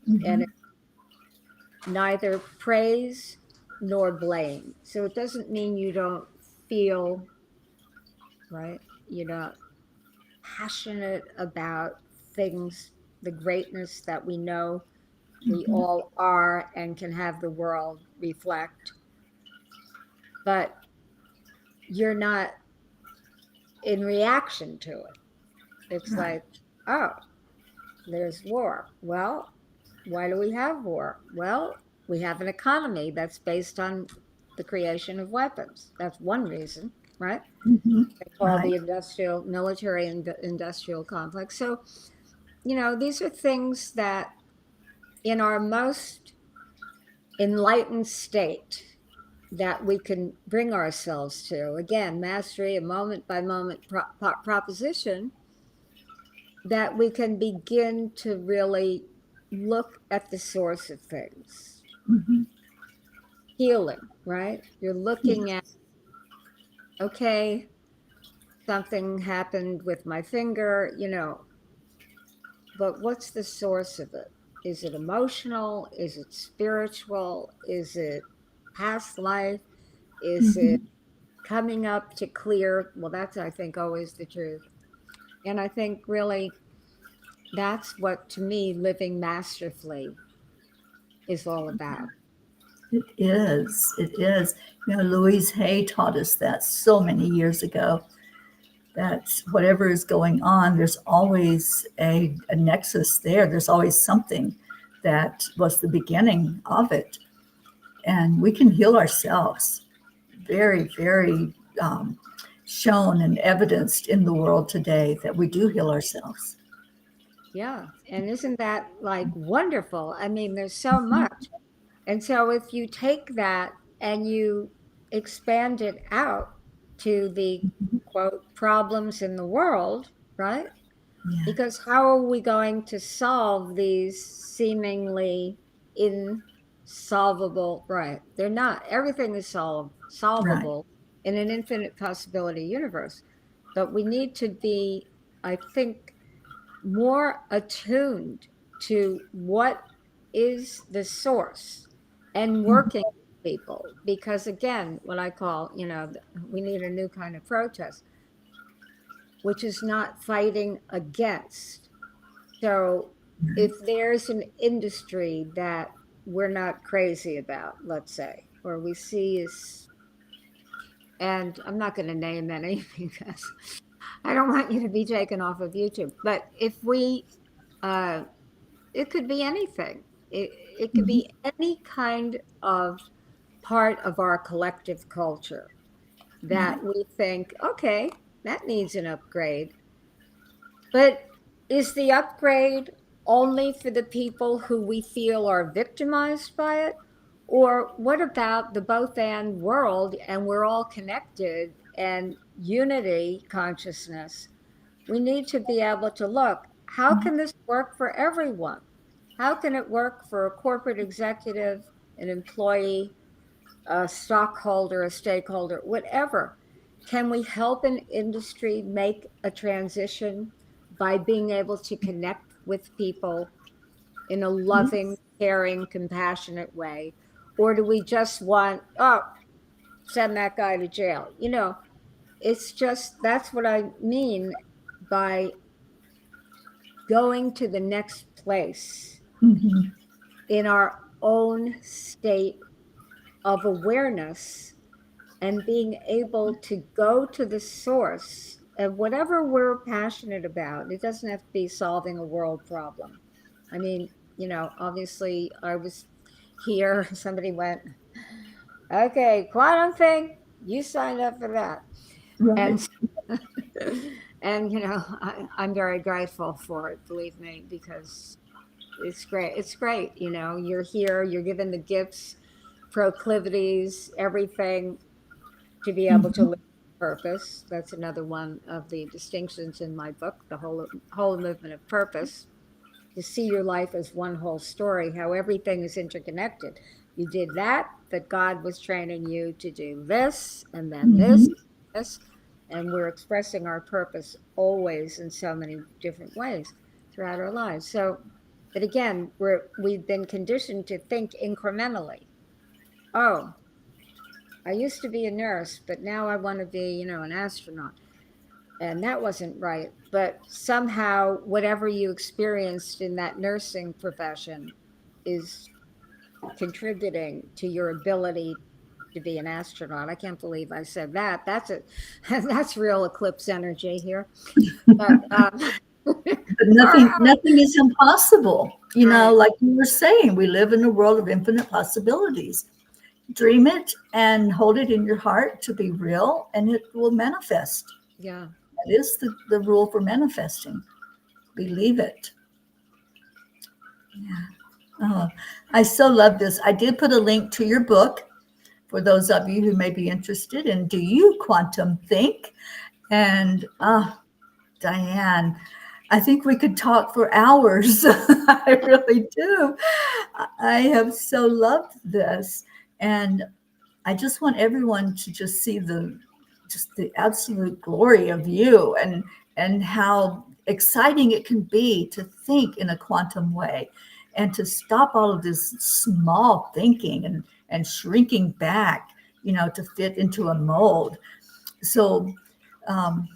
and Mhm. it's neither praise nor blame. So it doesn't mean you don't feel, right? You're not passionate about things, the greatness that we know we Mhm. all are and can have the world reflect. But you're not in reaction to it. It's Right. like, oh, there's war. Well, why do we have war? Well, we have an economy that's based on the creation of weapons. That's one reason, right? Mhm. They call Right. the industrial, military and industrial complex. So, these are things that in our most enlightened state that we can bring ourselves to. Again, mastery, a moment by moment proposition that we can begin to really look at the source of things. Mhm. Healing, right? You're looking at, Yes. okay, something happened with my finger, but what's the source of it? Is it emotional? Is it spiritual? Is it past life? Is it Mhm. coming up to clear? Well, that's, I think, always the truth. And I think really that's what, to me, living masterfully is all about. It is. It is. Louise Hay taught us that so many years ago, that whatever is going on, there's always a nexus there. There's always something that was the beginning of it. And we can heal ourselves. Very, very shown and evidenced in the world today that we do heal ourselves. Yeah. And isn't that like wonderful? I mean, there's so much. And so if you take that and you expand it out to the quote problems in the world, right? Yeah. Because how are we going to solve these seemingly insolvable, right? They're not. Everything is Right. solvable in an infinite possibility universe. But we need to be, I think, more attuned to what is the source and Mhm. working with people. Because again, what I call, we need a new kind of protest, which is not fighting against. So if there's an industry that we're not crazy about, let's say, or we see is, and I'm not going to name any because I don't want you to be taken off of YouTube. But if we, uh, it could be anything. It could Mhm. be any kind of part of our collective culture Right. that we think, okay, that needs an upgrade. But is the upgrade only for the people who we feel are victimized by it? Or what about the both and world and we're all connected and unity consciousness? We need to be able to look, how Mhm. can this work for everyone? How can it work for a corporate executive, an employee, a stockholder, a stakeholder, whatever? Can we help an industry make a transition by being able to connect with people in a loving, Yes. caring, compassionate way? Or do we just want, oh, send that guy to jail? It's just that's what I mean by going to the next place Mhm. in our own state of awareness and being able to go to the source of whatever we're passionate about. It doesn't have to be solving a world problem. I mean, obviously, I was here, somebody went, okay, quantum thing, you signed up for that. Right. And and I'm very grateful for it, believe me, because it's great. It's great. You're here, you're given the gifts, proclivities, everything to be able to Mhm. live with purpose. That's another one of the distinctions in my book, the whole movement of purpose, to see your life as one whole story, how everything is interconnected. You did that God was training you to do this, and then Mhm. this, and we're expressing our purpose always in so many different ways throughout our lives. So, but again, we've been conditioned to think incrementally. Oh, I used to be a nurse, but now I want to be, an astronaut. And that wasn't right. But somehow, whatever you experienced in that nursing profession is contributing to your ability to be an astronaut. I can't believe I said that. That's a that's real eclipse energy here. But But all nothing is impossible. right, Like you were saying, we live in a world of infinite possibilities. Dream it and hold it in your heart to be real, and it will manifest. yeah. That is the rule for manifesting. Believe it. Yeah. Oh, I so love this. I did put a link to your book for those of you who may be interested in Do You Quantum Think? And Dianne, I think we could talk for hours. I really do. I have so loved this. And I just want everyone to just see the absolute glory of you and how exciting it can be to think in a quantum way and to stop all of this small thinking and shrinking back, to fit into a mold. So um,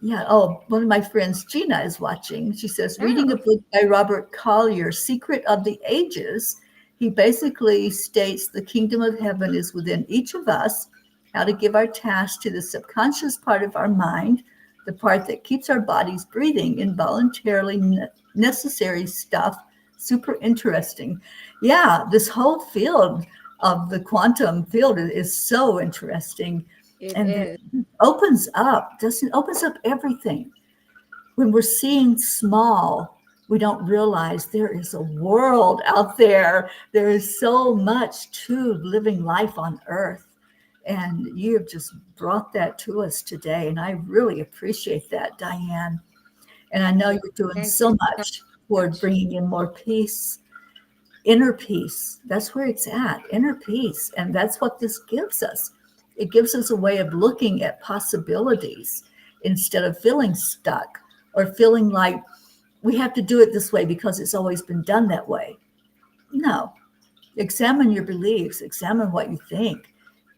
yeah. Oh, one of my friends, Gina, is watching. She says, reading a Oh, book by Robert Collier, Secret of the Ages, he basically states the kingdom of heaven is within each of us, how to give our task to the subconscious part of our mind, the part that keeps our bodies breathing, involuntarily necessary stuff. Super interesting. Yeah, this whole field of the quantum field is so interesting. it And is. opens up, doesn't opens up everything. When we're seeing small, we don't realize there is a world out there. There is so much to living life on earth. And you have just brought that to us today. And I really appreciate that, Dianne. And I know Yeah. you're doing Thank you so so much toward much. bringing in more peace, inner peace. That's where it's at, inner peace. And that's what this gives us. It gives us a way of looking at possibilities instead of feeling stuck or feeling like we have to do it this way because it's always been done that way. No, examine your beliefs, examine what you think,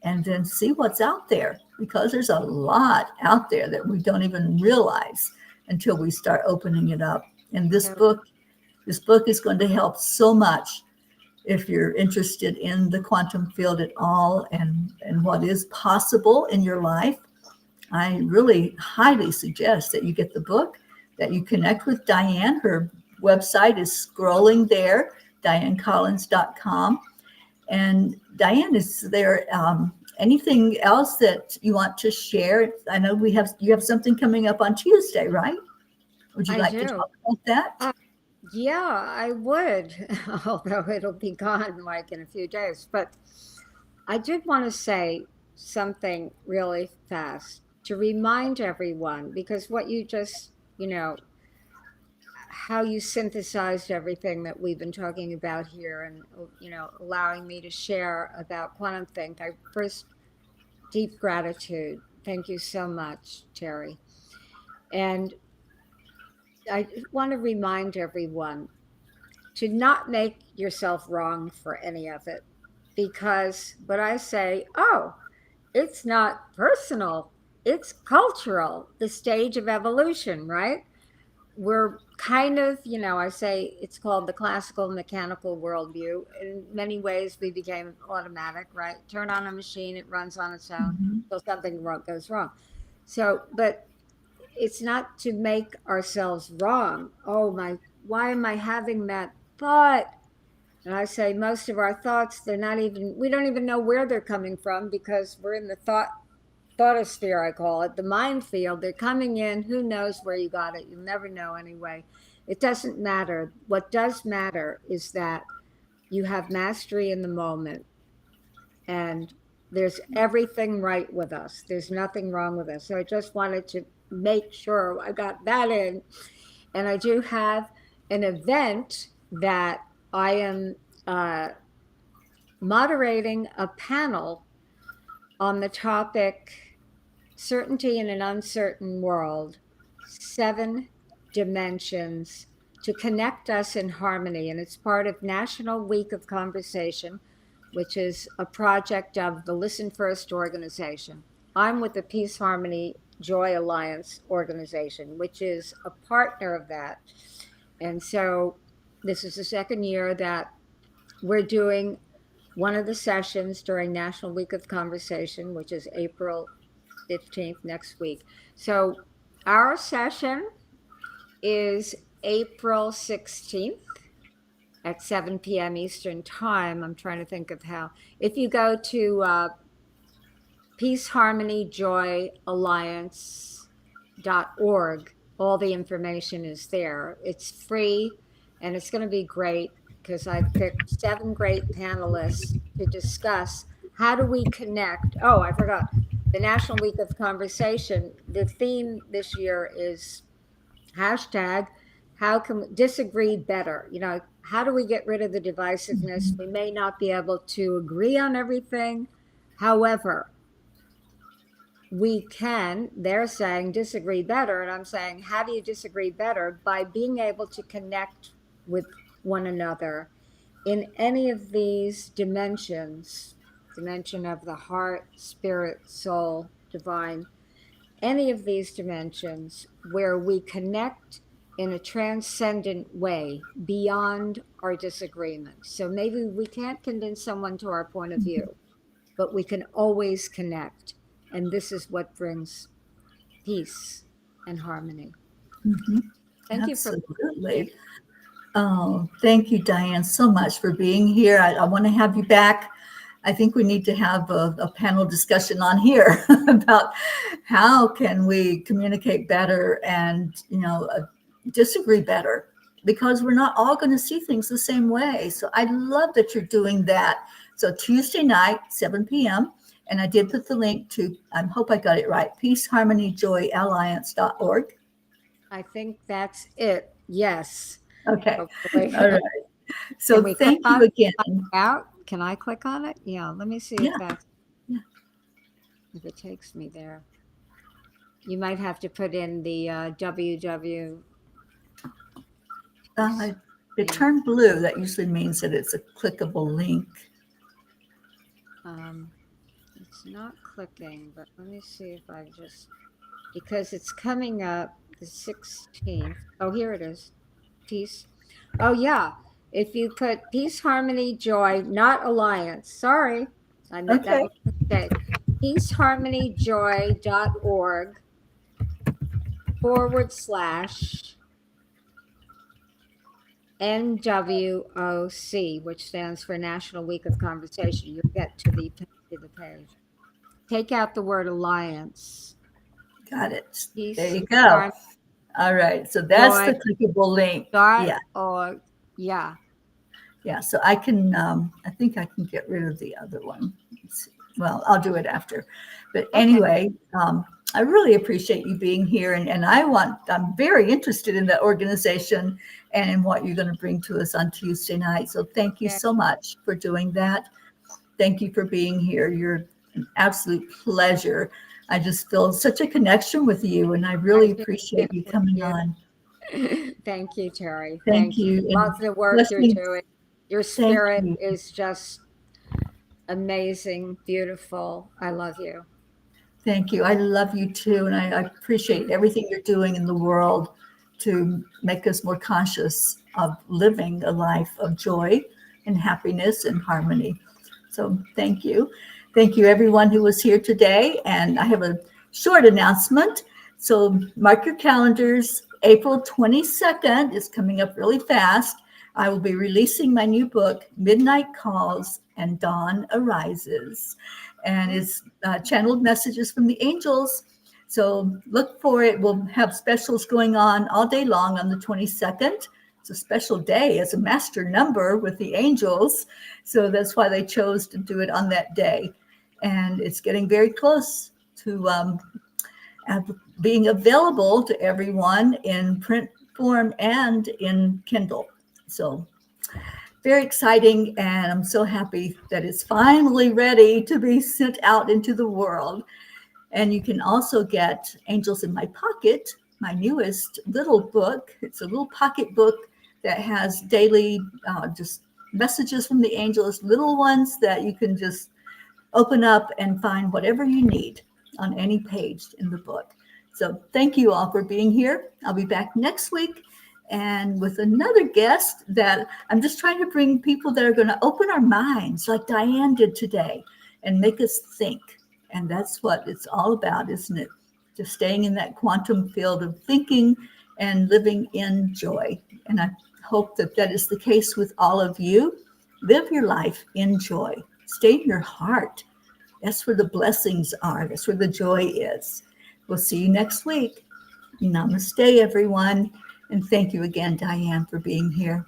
and then see what's out there, because there's a lot out there that we don't even realize until we start opening it up. And this book is going to help so much if you're interested in the quantum field at all, and what is possible in your life. I really highly suggest that you get the book, that you connect with Dianne. Her website is scrolling there, diannecollins.com. And Dianne, is there anything else that you want to share? I know you have something coming up on Tuesday, right? Would you I like to do. talk about that? Yeah, I would, although it'll be gone like in a few days. But I did want to say something really fast to remind everyone, because what you just, how you synthesized everything that we've been talking about here, and, allowing me to share about QuantumThink. I first, deep gratitude. Thank you so much, Teri. And I want to remind everyone to not make yourself wrong for any of it. Because what I say, oh, it's not personal, it's cultural, the stage of evolution, right? We're kind of, I say it's called the classical mechanical worldview. In many ways, we became automatic, right? Turn on a machine, it runs on its own Mhm. until something goes wrong. So, but it's not to make ourselves wrong. Oh my, why am I having that thought? And I say most of our thoughts, we don't even know where they're coming from, because we're in the thoughtosphere, I call it, the mind field. They're coming in. Who knows where you got it? You'll never know anyway. It doesn't matter. What does matter is that you have mastery in the moment, and there's everything right with us. There's nothing wrong with us. So I just wanted to make sure I got that in. And I do have an event that I am moderating a panel on the topic Certainty in an Uncertain World, 7 Dimensions to Connect Us in Harmony. And it's part of National Week of Conversation, which is a project of the Listen First organization. I'm with the Peace, Harmony, Joy Alliance organization, which is a partner of that. And so this is the second year that we're doing one of the sessions during National Week of Conversation, which is April 15th, next week. So our session is April 16th at 7 p.m. Eastern Time. I'm trying to think of how. If you go to Peace, Harmony, Joy Alliance.org, all the information is there. It's free, and it's going to be great, because I've picked 7 great panelists to discuss how do we connect. Oh, I forgot. The National Week of Conversation, the theme this year is hashtag how can we disagree better? How do we get rid of the divisiveness? Mhm. We may not be able to agree on everything. However, we can, they're saying, disagree better. And I'm saying, how do you disagree better? By being able to connect with one another in any of these dimensions, dimension of the heart, spirit, soul, divine, any of these dimensions where we connect in a transcendent way beyond our disagreements. So maybe we can't convince someone to our point of view, but we can always connect. And this is what brings peace and harmony. Mhm. Thank you for listening. Absolutely. Oh, thank you, Dianne, so much for being here. I want to have you back. I think we need to have a panel discussion on here about how can we communicate better and, disagree better, because we're not all going to see things the same way. So I love that you're doing that. So Tuesday night, 7 p.m. And I did put the link to, I hope I got it right, peaceharmonyjoyalliance.org. I think that's it. Yes. Okay. Hopefully. All right. Can So we click thank on you it? again. Out? Can I click on it? Yeah, let me see Yeah. Yeah. if it takes me there. You might have to put in the www. Uh, it turned blue. That usually means that it's a clickable link. It's not clicking, but let me see if I just, because it's coming up the 16th. Oh, here it is. Peace. Oh, yeah. If you put peace, harmony, joy, not alliance. Sorry. That Okay. was a mistake. peaceharmonyjoy.org / NWOC, which stands for National Week of Conversation. You'll get to the page. Take out the word alliance. Got it. There Peace, you go. harmony, All right. So that's the clickable link. Yeah. or yeah. Yeah. So I can, I think I can get rid of the other one. Well, I'll do it after. But anyway, I really appreciate you being here. And I'm very interested in the organization and in what you're going to bring to us on Tuesday night. So thank you so much for doing that. Thank you for being here. You're an absolute pleasure. I just feel such a connection with you, and I really appreciate you coming on. Thank you, Teri. Thank you. Love the work you're doing. Your spirit is just amazing, beautiful. I love you. Thank you. I love you too. And I appreciate everything you're doing in the world to make us more conscious of living a life of joy and happiness and harmony. So thank you. Thank you, everyone who was here today. And I have a short announcement. So mark your calendars. April 22nd is coming up really fast. I will be releasing my new book, Midnight Calls and Dawn Arises. And it's channeled messages from the angels. So look for it. We'll have specials going on all day long on the 22nd. It's a special day. It's a master number with the angels. So that's why they chose to do it on that day. And it's getting very close to being available to everyone in print form and in Kindle. So very exciting, and I'm so happy that it's finally ready to be sent out into the world. And you can also get Angels in My Pocket, my newest little book. It's a little pocket book that has daily just messages from the angels, little ones that you can just open up and find whatever you need on any page in the book. So thank you all for being here. I'll be back next week and with another guest that I'm just trying to bring people that are going to open our minds like Dianne did today and make us think. And that's what it's all about, isn't it? Just staying in that quantum field of thinking and living in joy. And I hope that that is the case with all of you. Live your life in joy. Stay in your heart. That's where the blessings are. That's where the joy is. We'll see you next week. Namaste, everyone. And thank you again, Dianne, for being here.